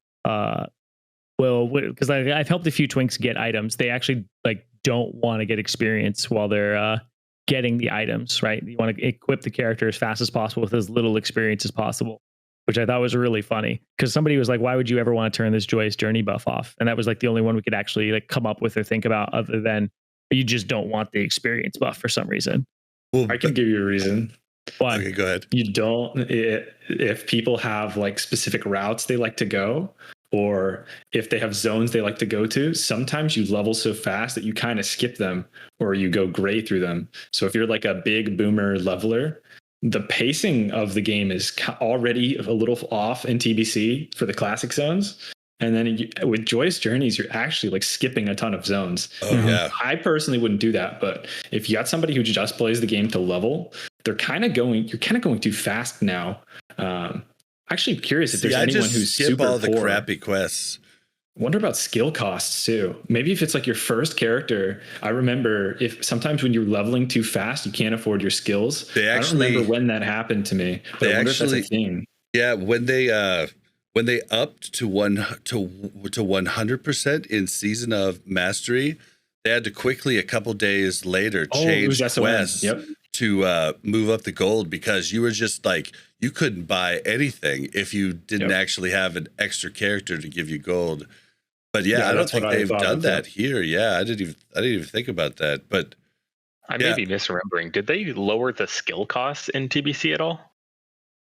Speaker 4: will, because I've helped a few twinks get items. They actually like don't want to get experience while they're getting the items, right? You want to equip the character as fast as possible with as little experience as possible, which I thought was really funny because somebody was like, why would you ever want to turn this joyous journey buff off? And that was like the only one we could actually like come up with or think about other than you just don't want the experience buff for some reason.
Speaker 3: Well, I can give you a reason.
Speaker 4: Why?
Speaker 1: Okay, go ahead.
Speaker 3: You don't, if people have like specific routes they like to go, or if they have zones they like to go to, sometimes you level so fast that you kind of skip them or you go gray through them. So if you're like a big boomer leveler, the pacing of the game is already a little off in TBC for the classic zones. And then with Joyous Journeys, you're actually like skipping a ton of zones.
Speaker 1: Oh, yeah.
Speaker 3: I personally wouldn't do that. But if you got somebody who just plays the game to level, you're kind of going too fast now. Actually curious if there's anyone who's super
Speaker 1: all the
Speaker 3: poor.
Speaker 1: crappy quests.
Speaker 3: Wonder about skill costs too. Maybe if it's like your first character, I remember if sometimes when you're leveling too fast, you can't afford your skills. I don't remember when that happened to me, but I wonder if that's a thing.
Speaker 1: Yeah, when they upped to 100% in Season of Mastery, they had to quickly a couple days later change quests to move up the gold because you were just like you couldn't buy anything if you didn't actually have an extra character to give you gold. But I don't think they've done that here. Yeah, I didn't even think about that. But
Speaker 2: I may be misremembering. Did they lower the skill costs in TBC at all?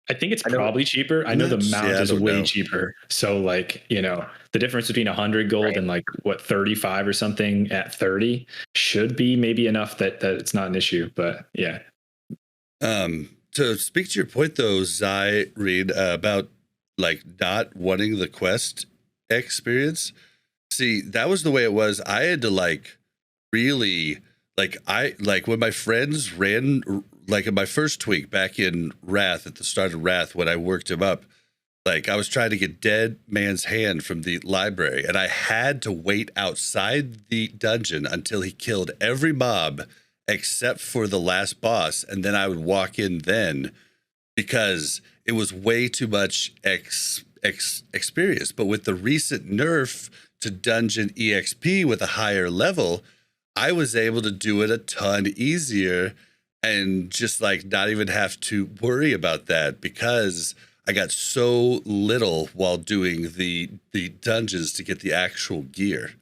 Speaker 3: I think it's probably cheaper. I know the mount is way cheaper. So like, the difference between 100 gold and like what 35 or something at 30 should be maybe enough that it's not an issue. But yeah.
Speaker 1: To speak to your point though, Zirene, about like not wanting the quest experience. See, that was the way it was. I had to like really when my friends ran like in my first tweak back in Wrath at the start of Wrath when I worked him up, like I was trying to get Dead Man's Hand from the library and I had to wait outside the dungeon until he killed every mob except for the last boss, and then I would walk in then because it was way too much experience. But with the recent nerf to dungeon EXP with a higher level, I was able to do it a ton easier and just like not even have to worry about that because I got so little while doing the dungeons to get the actual gear.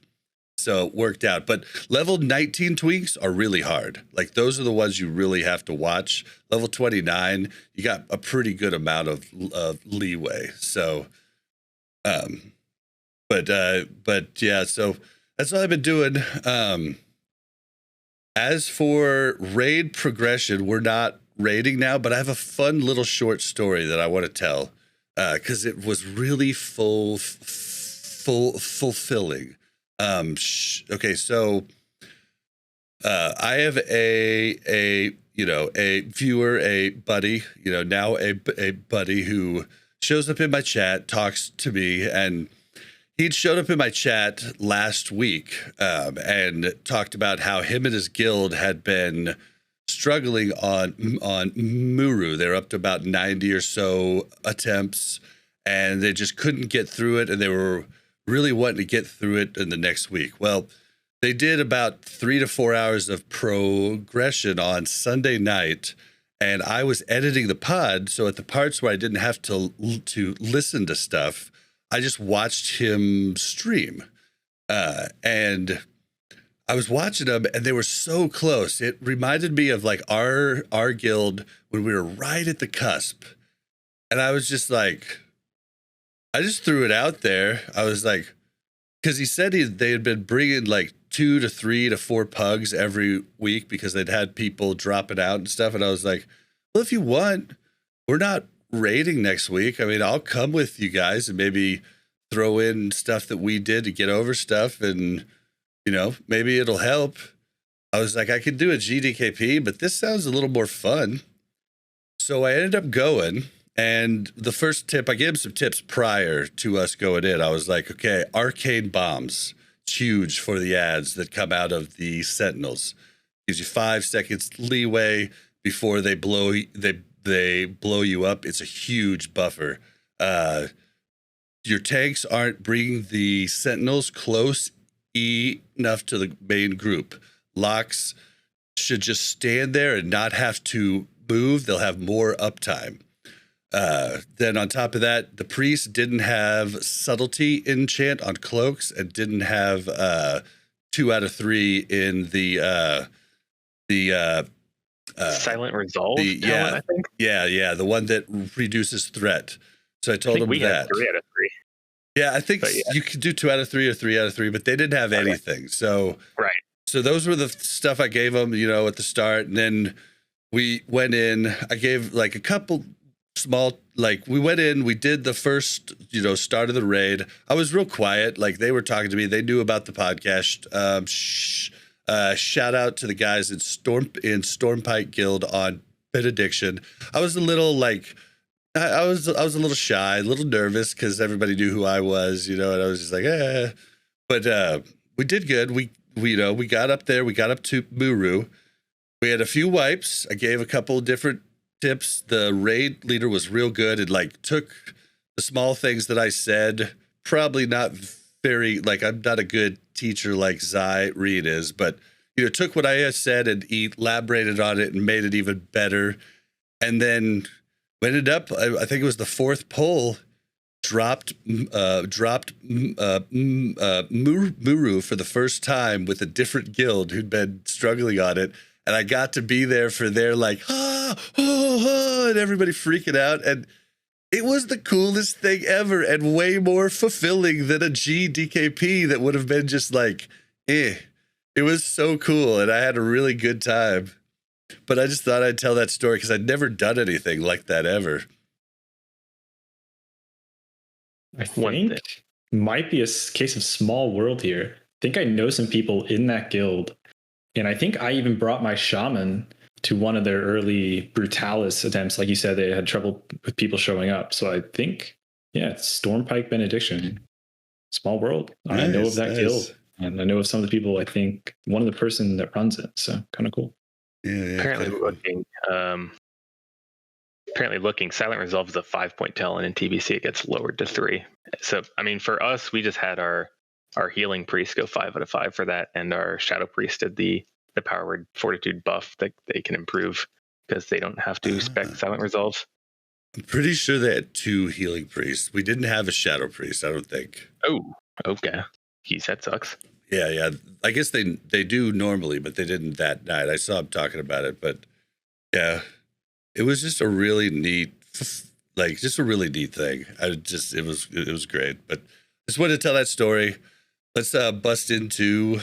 Speaker 1: So it worked out. But level 19 tweaks are really hard. Like those are the ones you really have to watch. Level 29, you got a pretty good amount of leeway. So, but yeah, so that's all I've been doing. As for raid progression, we're not raiding now, but I have a fun little short story that I want to tell because it was really fulfilling. Okay, so I have a viewer, a buddy, now a buddy who shows up in my chat, talks to me, and he'd showed up in my chat last week and talked about how him and his guild had been struggling on Muru. They're up to about 90 or so attempts, and they just couldn't get through it, and they were really wanting to get through it in the next week. Well, they did about 3 to 4 hours of progression on Sunday night, and I was editing the pod, so at the parts where I didn't have to listen to stuff, I just watched him stream. And I was watching them, and they were so close. It reminded me of like our guild when we were right at the cusp. And I was just like, I just threw it out there. I was like, because he said they had been bringing like 2 to 3 to 4 pugs every week because they'd had people dropping out and stuff. And I was like, well, if you want, we're not raiding next week. I mean, I'll come with you guys and maybe throw in stuff that we did to get over stuff, and maybe it'll help. I was like, I could do a GDKP, but this sounds a little more fun. So I ended up going, and the first tip, I gave him some tips prior to us going in. I was like, okay, arcane bombs. It's huge for the ads that come out of the Sentinels. Gives you 5 seconds leeway before they blow you up. It's a huge buffer. Your tanks aren't bringing the Sentinels close enough to the main group. Locks should just stand there and not have to move. They'll have more uptime. Then on top of that, the priest didn't have subtlety enchant on cloaks and didn't have 2 out of 3 in the
Speaker 2: Silent Resolve.
Speaker 1: I think. Yeah, the one that reduces threat. So I told him
Speaker 2: we
Speaker 1: that.
Speaker 2: had 3 out of 3.
Speaker 1: Yeah, I think you could do 2 out of 3 or 3 out of 3, but they didn't have anything. So
Speaker 2: right.
Speaker 1: So those were the stuff I gave them, at the start, and then we went in. I gave like a couple small, like we went in. We did the first, start of the raid. I was real quiet. Like they were talking to me. They knew about the podcast. Shout out to the guys in Stormpike Guild on Benediction. I was a little like. I was a little shy, a little nervous because everybody knew who I was, and I was just like, eh. But we did good. We got up there. We got up to Muru. We had a few wipes. I gave a couple different tips. The raid leader was real good and like took the small things that I said. Probably not very I'm not a good teacher like Zirene is, but took what I said and elaborated on it and made it even better. And then ended up, I think it was the 4th poll, dropped Muru for the first time with a different guild who'd been struggling on it. And I got to be there for their and everybody freaking out. And it was the coolest thing ever and way more fulfilling than a GDKP that would have been just like, eh. It was so cool. And I had a really good time. But I just thought I'd tell that story because I'd never done anything like that ever.
Speaker 3: I think might be a case of small world here. I think I know some people in that guild. And I think I even brought my shaman to one of their early Brutalis attempts. Like you said, they had trouble with people showing up. So I think, it's Stormpike Benediction. Small world. Nice, I know of that guild. And I know of some of the people, I think one of the person that runs it. So kind of cool.
Speaker 1: Yeah,
Speaker 2: apparently looking, Silent Resolve is a 5-point tell, and in TBC it gets lowered to 3. So I mean, for us, we just had our healing priest go 5 out of 5 for that, and our shadow priest did the power word fortitude buff that they can improve because they don't have to spec Silent Resolves.
Speaker 1: I'm pretty sure they had 2 healing priests. We didn't have a shadow priest, I don't think.
Speaker 2: Oh, okay. That sucks.
Speaker 1: Yeah. I guess they do normally, but they didn't that night. I saw him talking about it, but yeah, it was just a really neat, thing. It was great. But just wanted to tell that story. Let's bust into.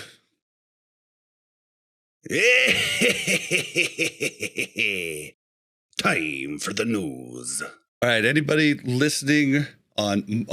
Speaker 1: Time for the news. All right, anybody listening on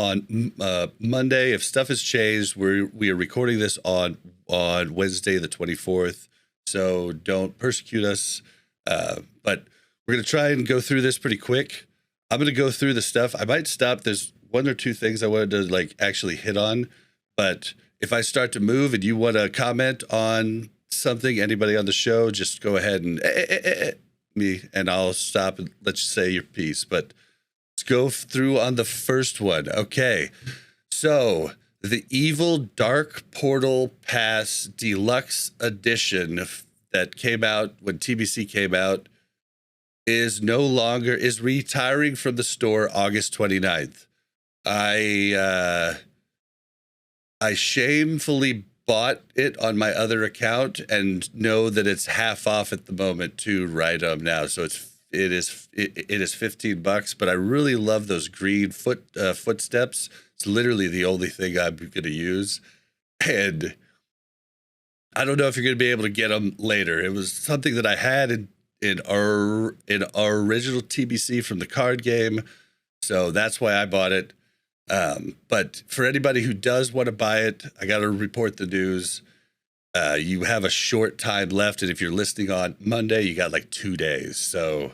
Speaker 1: Monday, if stuff has changed, we are recording this on Wednesday the 24th, so don't persecute us, but we're going to try and go through this pretty quick. I'm going to go through the stuff. I might stop. There's 1 or 2 things I wanted to actually hit on, but if I start to move and you want to comment on something, anybody on the show, just go ahead and me, and I'll stop and let you say your piece. But let's go through on the first one. Okay. So the Evil Dark Portal Pass Deluxe Edition that came out when TBC came out is retiring from the store August 29th. I shamefully bought it on my other account and know that it's half off at the moment to Rhydom now. So it is $15, but I really love those green footsteps. It's literally the only thing I'm going to use. and I don't know if you're going to be able to get them later. It was something that I had in our original TBC from the card game, so that's why I bought it. But for anybody who does want to buy it, I got to report the news. You have a short time left, and if you're listening on Monday, you got like 2 days. So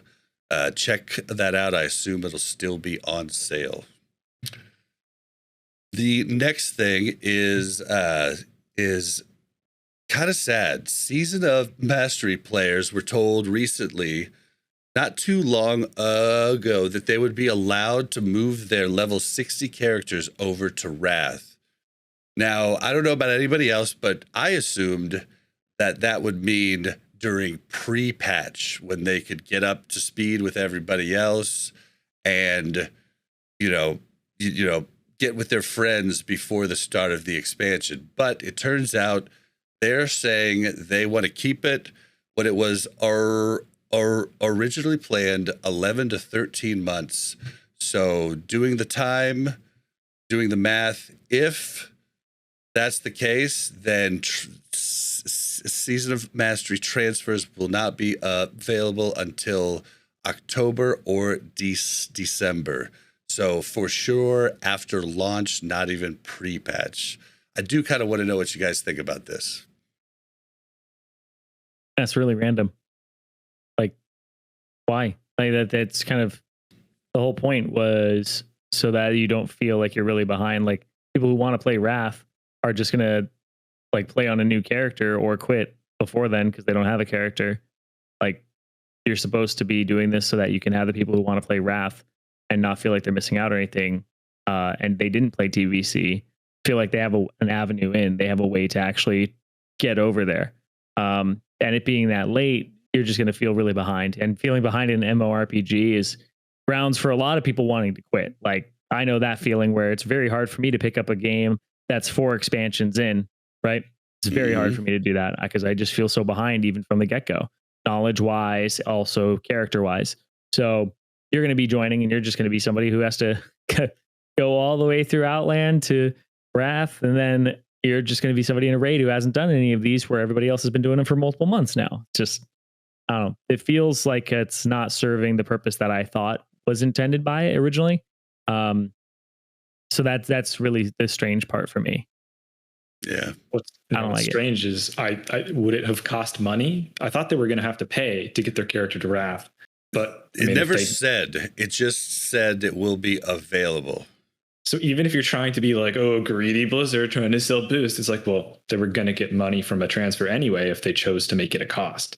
Speaker 1: check that out. I assume it'll still be on sale. The next thing is kind of sad. Season of Mastery players were told recently, not too long ago, that they would be allowed to move their level 60 characters over to Wrath. Now, I don't know about anybody else, but I assumed that that would mean during pre-patch when they could get up to speed with everybody else and, get with their friends before the start of the expansion. But it turns out they're saying they want to keep it when it was originally planned 11 to 13 months. So doing the math, if that's the case, then Season of Mastery transfers will not be available until October or December. So for sure, after launch, not even pre-patch. I do kind of want to know what you guys think about this.
Speaker 4: That's really random. Like, why? Like that's kind of the whole point, was so that you don't feel like you're really behind. Like, people who want to play Wrath are just gonna like play on a new character or quit before then because they don't have a character. Like, you're supposed to be doing this so that you can have the people who want to play Wrath and not feel like they're missing out or anything. And they didn't play TBC, feel like they have an avenue in. They have a way to actually get over there. And it being that late, you're just going to feel really behind. And feeling behind in an MMORPG is grounds for a lot of people wanting to quit. Like, I know that feeling where it's very hard for me to pick up a game that's 4 expansions in, right? It's very hard for me to do that because I just feel so behind even from the get-go, knowledge-wise, also character-wise. So you're going to be joining and you're just going to be somebody who has to go all the way through Outland to Wrath, and then you're just going to be somebody in a raid who hasn't done any of these where everybody else has been doing them for multiple months now. Just, I don't know. It feels like it's not serving the purpose that I thought was intended by it originally. So that's really the strange part for me.
Speaker 1: Yeah.
Speaker 3: What's strange is I would it have cost money? I thought they were going to have to pay to get their character to Wrath, but
Speaker 1: it never said. It just said it will be available.
Speaker 3: So even if you're trying to be like, oh, greedy Blizzard trying to sell boost, it's like, well, they were going to get money from a transfer anyway if they chose to make it a cost.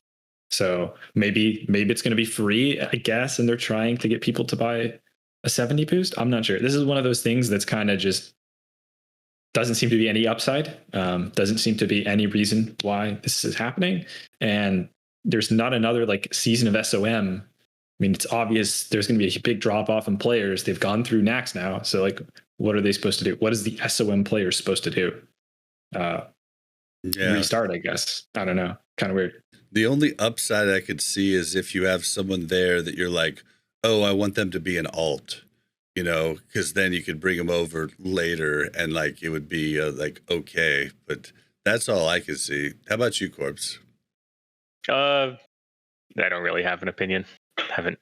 Speaker 3: So maybe it's going to be free, I guess, and they're trying to get people to buy a 70 boost. I'm not sure. This is one of those things that's kind of just doesn't seem to be any upside. Doesn't seem to be any reason why this is happening. And there's not another like season of SOM. I mean, it's obvious there's going to be a big drop off in players. They've gone through Nax now. So like, what are they supposed to do? What is the SOM player supposed to do? Restart, I guess. I don't know. Kind of weird.
Speaker 1: The only upside I could see is if you have someone there that you're like, oh, I want them to be an alt, because then you could bring them over later and like it would be like, okay. But that's all I can see. How about you, Corpse?
Speaker 2: I don't really have an opinion. Haven't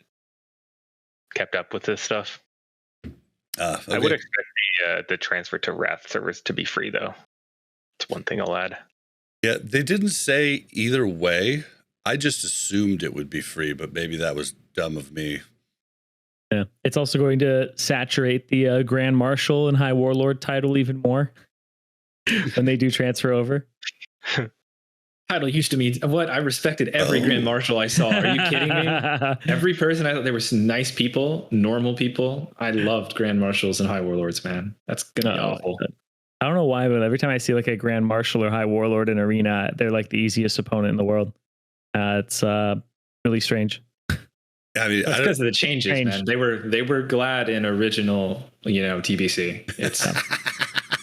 Speaker 2: kept up with this stuff.
Speaker 1: Okay.
Speaker 2: I would expect the transfer to Wrath servers to be free, though. It's one thing I'll add.
Speaker 1: Yeah, they didn't say either way. I just assumed it would be free, but maybe that was dumb of me.
Speaker 4: Yeah, it's also going to saturate the Grand Marshal and High Warlord title even more when they do transfer over.
Speaker 3: Title used to mean what? I respected every Grand Marshal I saw. Are you kidding me? Every person, I thought they were nice people, normal people. I loved Grand Marshals and High Warlords, man. That's gonna be awful.
Speaker 4: I don't know why, but every time I see like a Grand Marshal or High Warlord in Arena, they're like the easiest opponent in the world. It's really strange.
Speaker 1: I mean,
Speaker 3: that's because of the changes, man. They were glad in original, TBC. It's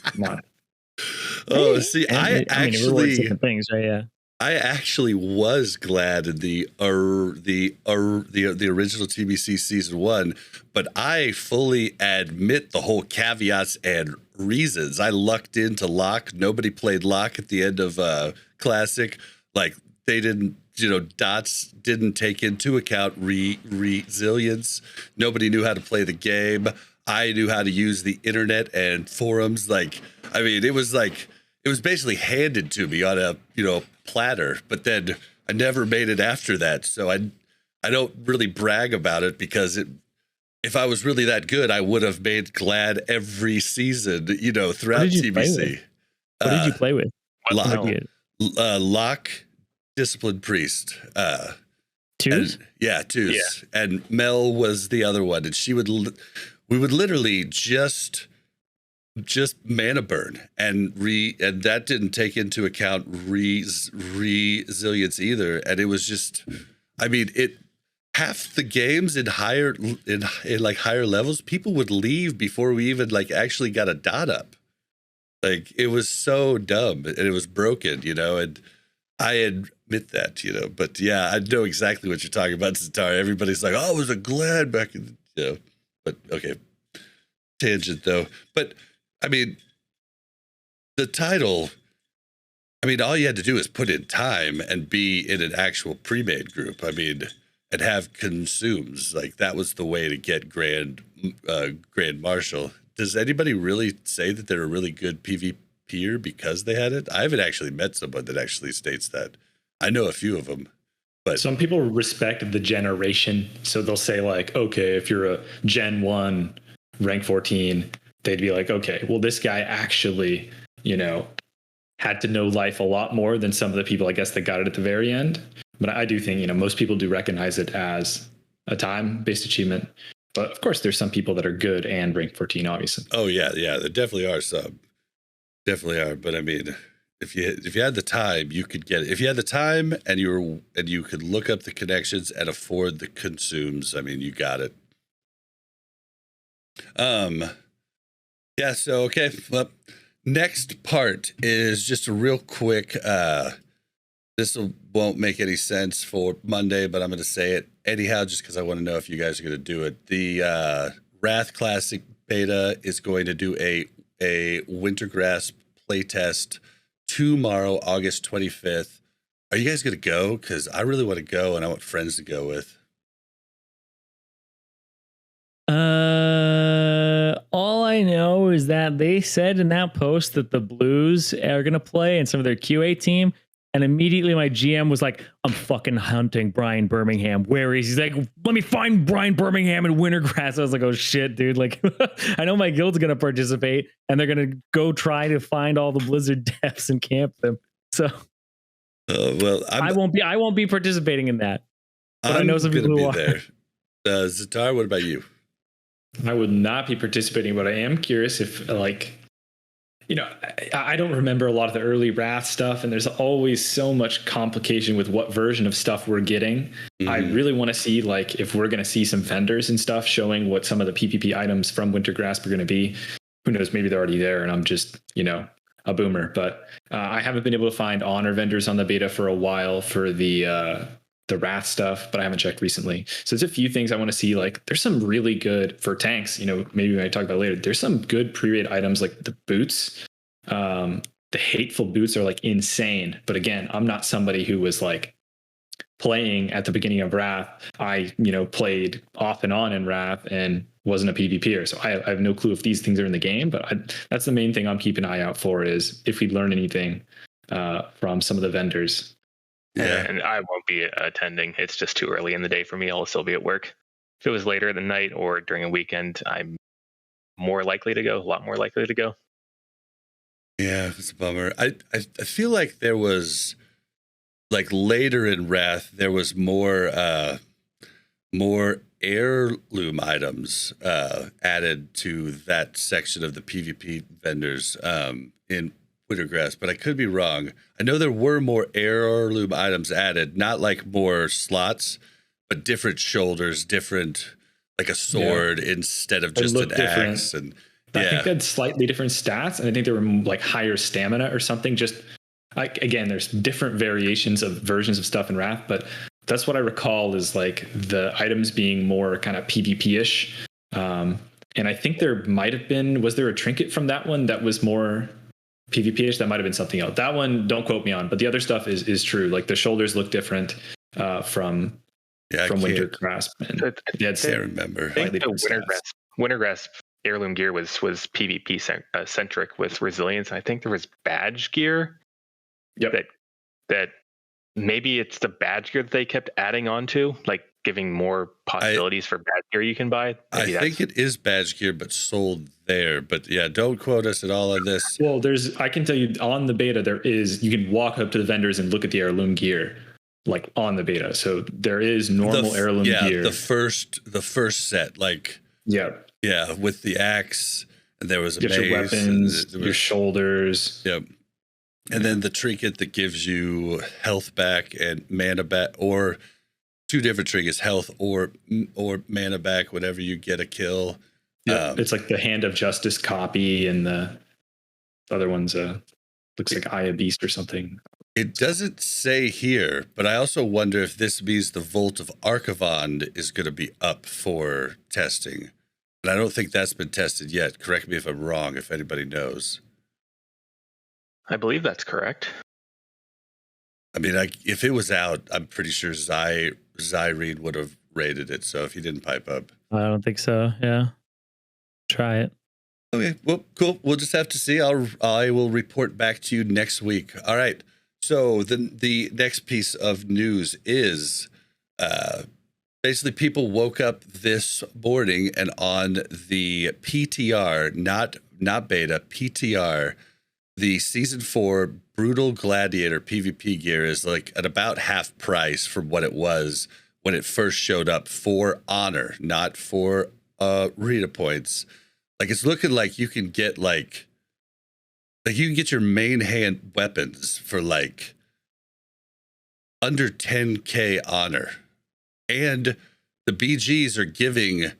Speaker 3: come on.
Speaker 1: Oh, see, I actually
Speaker 4: different things, right? Yeah.
Speaker 1: I actually was glad in the original TBC season 1, but I fully admit the whole caveats and reasons. I lucked into Lock. Nobody played Lock at the end of Classic. Like they didn't, Dots didn't take into account resilience. Nobody knew how to play the game. I knew how to use the internet and forums. Like, I mean, it was basically handed to me on a, platter, but then I never made it after that. So I don't really brag about it because if I was really that good, I would have made Glad every season, throughout TBC.
Speaker 4: What did you play with?
Speaker 1: Lock, Disciplined Priest.
Speaker 4: Twos?
Speaker 1: Twos. Yeah. And Mel was the other one. And we would literally just mana burn and that didn't take into account resilience either. And it was just, I mean, half the games in higher levels, people would leave before we even actually got a dot up. Like it was so dumb and it was broken, and I admit that, but yeah, I know exactly what you're talking about, Zatar. Everybody's like, oh, it was a Glad back in, but okay. Tangent though. But I mean, the title, all you had to do is put in time and be in an actual pre-made group. And have consumes. Like that was the way to get Grand Marshal. Does anybody really say that they're a really good PvPer because they had it? I haven't actually met someone that actually states that. I know a few of them. But
Speaker 3: some people respect the generation. So they'll say okay, if you're a Gen 1, rank 14, they'd be like, okay, well, this guy actually, had to know life a lot more than some of the people, I guess, that got it at the very end. But I do think, most people do recognize it as a time-based achievement. But of course, there's some people that are good and rank 14, obviously.
Speaker 1: Oh, yeah. There definitely are some. Definitely are. But if you had the time, you could get it. If you had the time and you could look up the connections and afford the consumes, you got it. Yeah, so okay. Well, next part is just a real quick this won't make any sense for Monday, but I'm going to say it anyhow just because I want to know if you guys are going to do it. The Wrath Classic beta is going to do a Wintergrasp playtest tomorrow, August 25th. Are you guys going to go? Because I really want to go and I want friends to go with.
Speaker 4: All I know is that they said in that post that the Blues are going to play and some of their QA team. And immediately my GM was like, I'm fucking hunting Brian Birmingham. Where is he? He's like, let me find Brian Birmingham in Wintergrasp. I was like, oh shit, dude. Like, I know my guild's going to participate and they're going to go try to find all the Blizzard devs and camp them. So I won't be participating in that. But I know some people who are.
Speaker 1: There. Zatar, what about you?
Speaker 3: I would not be participating, but I am curious if I don't remember a lot of the early Wrath stuff, and there's always so much complication with what version of stuff we're getting. Mm-hmm. I really want to see if we're going to see some vendors and stuff showing what some of the PvP items from Wintergrasp are going to be. Who knows? Maybe they're already there, and I'm just a boomer. But I haven't been able to find honor vendors on the beta for a while for the Wrath stuff, but I haven't checked recently. So there's a few things I want to see. There's some really good for tanks, maybe we might talk about later. There's some good pre-raid items like the boots. The hateful boots are insane. But again, I'm not somebody who was playing at the beginning of Wrath. I, played off and on in Wrath and wasn't a PvPer. So I have no clue if these things are in the game, but that's the main thing I'm keeping an eye out for is if we learn anything from some of the vendors.
Speaker 2: Yeah, and I won't be attending. It's just too early in the day for me. I'll still be at work. If it was later in the night or during a weekend, I'm a lot more likely to go.
Speaker 1: Yeah, it's a bummer. I feel like there was later in Wrath, there was more heirloom items added to that section of the PvP vendors in Wintergrasp, but I could be wrong. I know there were more heirloom items added, not more slots, but different shoulders, different a sword instead of just an axe. And
Speaker 3: I think they had slightly different stats, and I think they were higher stamina or something. Just again, there's different variations of versions of stuff in Wrath, but that's what I recall is like the items being more kind of PvP-ish. And I think there might have been, was there a trinket from that one that was more PvP-ish? That might have been something else. That one, don't quote me on, but the other stuff is true. Like the shoulders look different from Wintergrasp.
Speaker 1: I can't remember.
Speaker 2: I think the Wintergrasp heirloom gear was PvP centric with resilience. I think there was badge gear.
Speaker 3: Yep.
Speaker 2: That maybe it's the badge gear that they kept adding on to, like giving more possibilities for badge gear you can buy. Maybe
Speaker 1: I think it is badge gear, but sold there. But yeah, don't quote us at all on this.
Speaker 3: Well, I can tell you on the beta, you can walk up to the vendors and look at the heirloom gear, like on the beta. So there is normal heirloom gear.
Speaker 1: The first set, like with the axe, and there was a mace,
Speaker 3: your weapons, your shoulders.
Speaker 1: Yep. And then the trinket that gives you health back and mana back, or two different trinkets, health or mana back whenever you get a kill.
Speaker 3: It's like the Hand of Justice copy, and the other one's looks like Eye of Beast or something.
Speaker 1: It doesn't say here, but I also wonder if this means the Vault of Archivond is going to be up for testing. And I don't think that's been tested yet. Correct me if I'm wrong, if anybody knows.
Speaker 2: I believe that's correct.
Speaker 1: I mean, if it was out, I'm pretty sure Zirene would have rated it. So if he didn't pipe up,
Speaker 4: I don't think so. Yeah, try it.
Speaker 1: Okay, well, cool. We'll just have to see. I will report back to you next week. All right. So the next piece of news is basically people woke up this morning and on the PTR, not beta, PTR. The Season 4 Brutal Gladiator PvP gear is like at about half price from what it was when it first showed up for honor, not for Rita points. Like it's looking like you can get like you can get your main hand weapons for like under 10k honor. And the BGs are giving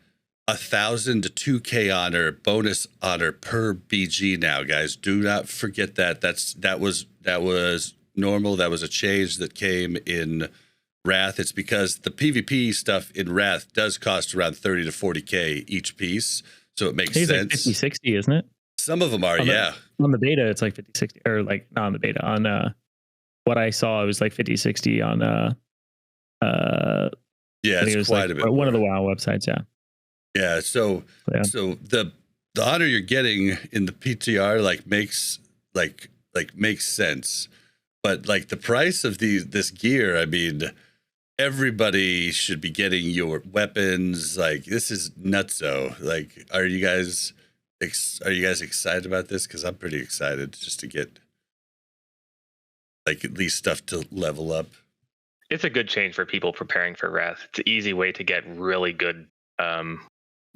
Speaker 1: 1,000 to 2k honor bonus honor per BG now, guys. Do not forget that. That was normal. That was a change that came in Wrath. It's because the PvP stuff in Wrath does cost around 30 to 40k each piece, so it makes sense.
Speaker 4: Like 50, 60, isn't it?
Speaker 1: Some of them are,
Speaker 4: on the beta, it's like 50, 60, or like not on the beta. On what I saw, it was like 50, 60 on
Speaker 1: it's quite
Speaker 4: like
Speaker 1: a bit.
Speaker 4: One of the WoW websites, yeah.
Speaker 1: Yeah, so the honor you're getting in the PTR makes sense, but like the price of this gear, I mean, everybody should be getting your weapons. Like this is nutso. Like, are you guys excited about this? Because I'm pretty excited just to get like at least stuff to level up.
Speaker 2: It's a good change for people preparing for Wrath. It's an easy way to get really good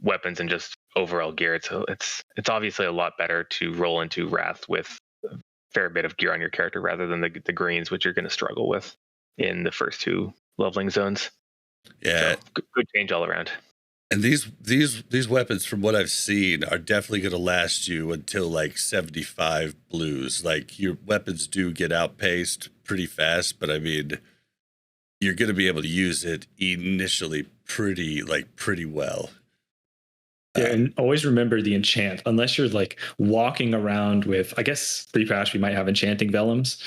Speaker 2: weapons and just overall gear. So it's obviously a lot better to roll into Wrath with a fair bit of gear on your character rather than the greens, which you're going to struggle with in the first two leveling zones.
Speaker 1: Yeah,
Speaker 2: so, good change all around.
Speaker 1: And these weapons, from what I've seen, are definitely going to last you until like 75 blues. Like your weapons do get outpaced pretty fast, but I mean, you're going to be able to use it initially pretty well.
Speaker 3: Yeah, and always remember the enchant. Unless you're like walking around with, I guess 3 Pash, we might have enchanting vellums,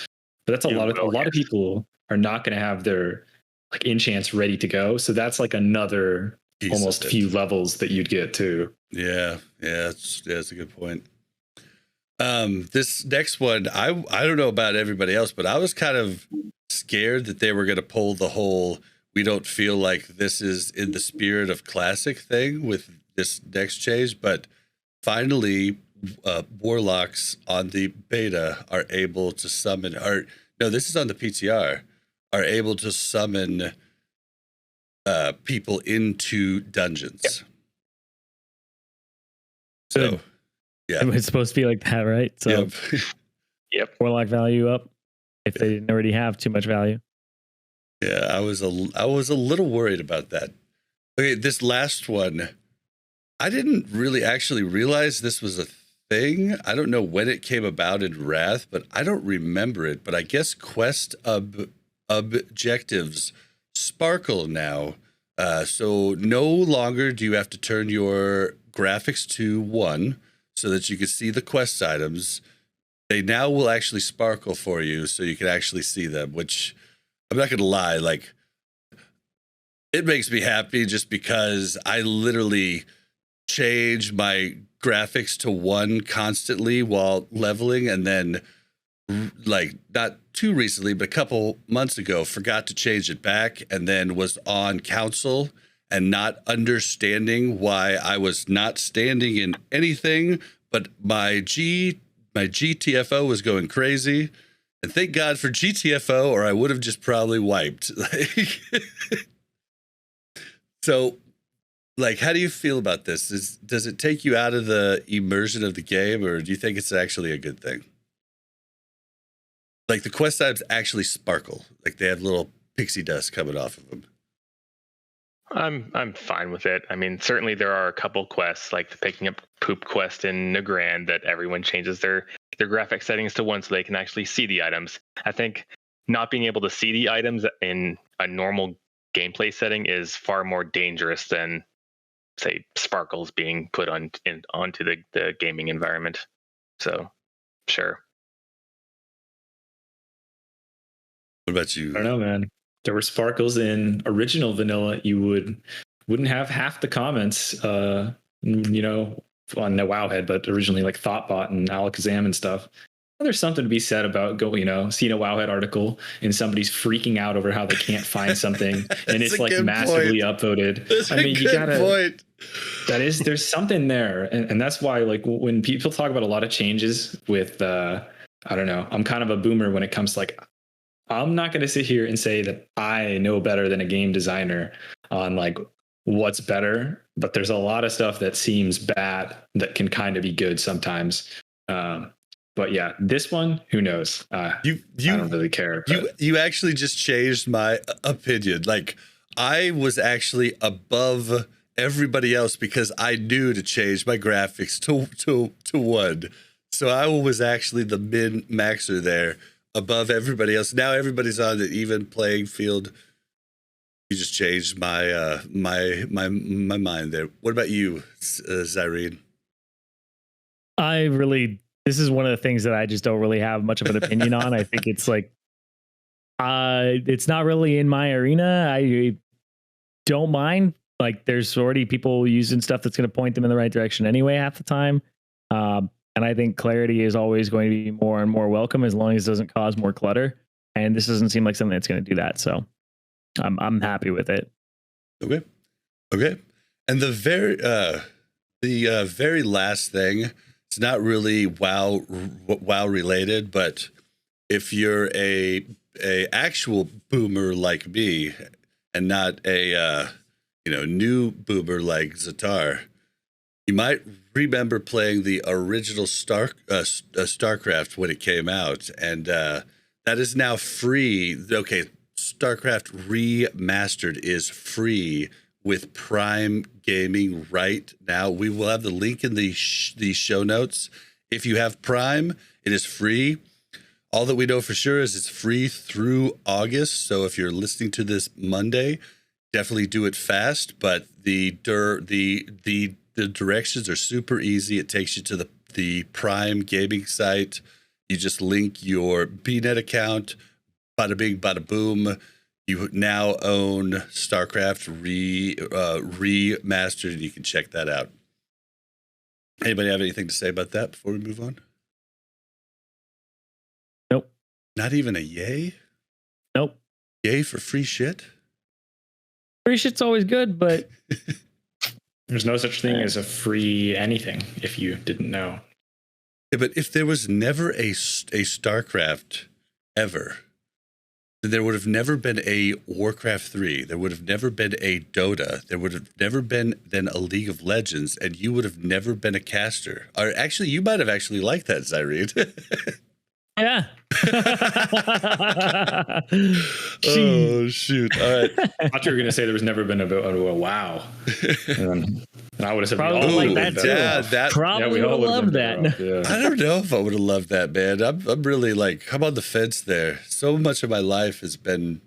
Speaker 3: but that's a lot of people are not going to have their like enchants ready to go. So that's like another almost few levels that you'd get too.
Speaker 1: Yeah, that's a good point. This next one, I don't know about everybody else, but I was kind of scared that they were going to pull the whole "we don't feel like this is in the spirit of Classic" thing with this next change, but finally, warlocks on the beta are able to summon. This is on the PTR. Are able to summon people into dungeons.
Speaker 4: Yep.
Speaker 1: So, yeah,
Speaker 4: it's supposed to be like that, right? So,
Speaker 2: yep.
Speaker 4: Warlock value up if they didn't already have too much value.
Speaker 1: Yeah, I was a little worried about that. Okay, this last one, I didn't really actually realize this was a thing. I don't know when it came about in Wrath, but I don't remember it. But I guess quest objectives sparkle now. So no longer do you have to turn your graphics to 1 so that you can see the quest items. They now will actually sparkle for you so you can actually see them, which I'm not going to lie, like, it makes me happy just because I literally change my graphics to 1 constantly while leveling, and then, like, not too recently, but a couple months ago, forgot to change it back, and then was on council and not understanding why I was not standing in anything, but my GTFO was going crazy. And thank God for GTFO, or I would have just probably wiped. So, like, how do you feel about this? Does it take you out of the immersion of the game, or do you think it's actually a good thing? Like, the quest items actually sparkle, like they have little pixie dust coming off of them.
Speaker 2: I'm fine with it. I mean, certainly there are a couple quests, like the picking up poop quest in Nagrand, that everyone changes their graphic settings to 1 so they can actually see the items. I think not being able to see the items in a normal gameplay setting is far more dangerous than, say, sparkles being put onto the gaming environment. So, sure.
Speaker 1: What about you?
Speaker 3: I don't know, man. There were sparkles in original vanilla. You wouldn't have half the comments, on the Wowhead, but originally like Thoughtbot and Alakazam and stuff. There's something to be said about seeing a Wowhead article and somebody's freaking out over how they can't find something, and it's like massively upvoted.
Speaker 1: That's point.
Speaker 3: There's something there, and that's why, like, when people talk about a lot of changes with, I don't know, I'm kind of a boomer when it comes to, like, I'm not going to sit here and say that I know better than a game designer on, like, what's better, but there's a lot of stuff that seems bad that can kind of be good sometimes. But yeah, this one, who knows? I don't really care.
Speaker 1: You actually just changed my opinion. Like, I was actually above everybody else because I knew to change my graphics to 1. So I was actually the min-maxer there, above everybody else. Now everybody's on the even playing field. You just changed my my mind there. What about you, Zirene?
Speaker 4: This is one of the things that I just don't really have much of an opinion on. I think it's like, it's not really in my arena. I don't mind. Like, there's already people using stuff that's going to point them in the right direction anyway half the time. And I think clarity is always going to be more and more welcome as long as it doesn't cause more clutter. And this doesn't seem like something that's going to do that. So I'm happy with it.
Speaker 1: Okay. And the very last thing, it's not really WoW related, but if you're a actual boomer like me and not a new boomer like Zatar, you might remember playing the original Starcraft when it came out, and that is now free. Okay, Starcraft Remastered is free with Prime Gaming right now. We will have the link in the show notes. If you have Prime, it is free. All that we know for sure is it's free through August. So if you're listening to this Monday, definitely do it fast. But the directions are super easy. It takes you to the Prime Gaming site. You just link your BNet account. Bada bing, bada boom. You now own Starcraft Remastered, and you can check that out. Anybody have anything to say about that before we move on?
Speaker 4: Nope.
Speaker 1: Not even a yay?
Speaker 4: Nope.
Speaker 1: Yay for free shit?
Speaker 4: Free shit's always good, but
Speaker 3: there's no such thing as a free anything, if you didn't know.
Speaker 1: Yeah, but if there was never a Starcraft ever, there would have never been a Warcraft 3. There would have never been a Dota. There would have never been then a League of Legends, and you would have never been a caster. Or actually, you might have actually liked that, Zirene.
Speaker 4: Yeah.
Speaker 1: Oh shoot! All right.
Speaker 3: I thought you were going to say there was never been a wow. And I would have said
Speaker 4: Probably
Speaker 3: we all
Speaker 4: like
Speaker 3: would've
Speaker 4: that
Speaker 3: been
Speaker 4: too.
Speaker 3: better off.
Speaker 1: that
Speaker 4: Probably
Speaker 3: we
Speaker 4: would
Speaker 3: all
Speaker 4: have
Speaker 3: would've
Speaker 4: loved
Speaker 3: been
Speaker 4: that.
Speaker 3: better off, yeah.
Speaker 1: I don't know if I would have loved that, man. I'm really like, I'm on the fence there. So much of my life has been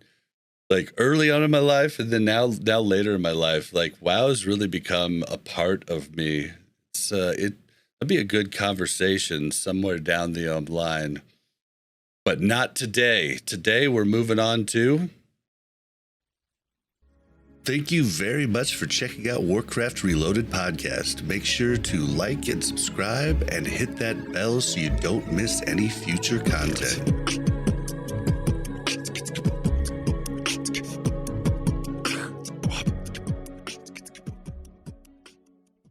Speaker 1: like early on in my life, and then now later in my life, like WoW has really become a part of me. It's it'd be a good conversation somewhere down the line, but not today. Today we're moving on to. Thank you very much for checking out Warcraft Reloaded podcast. Make sure to like and subscribe and hit that bell so you don't miss any future content.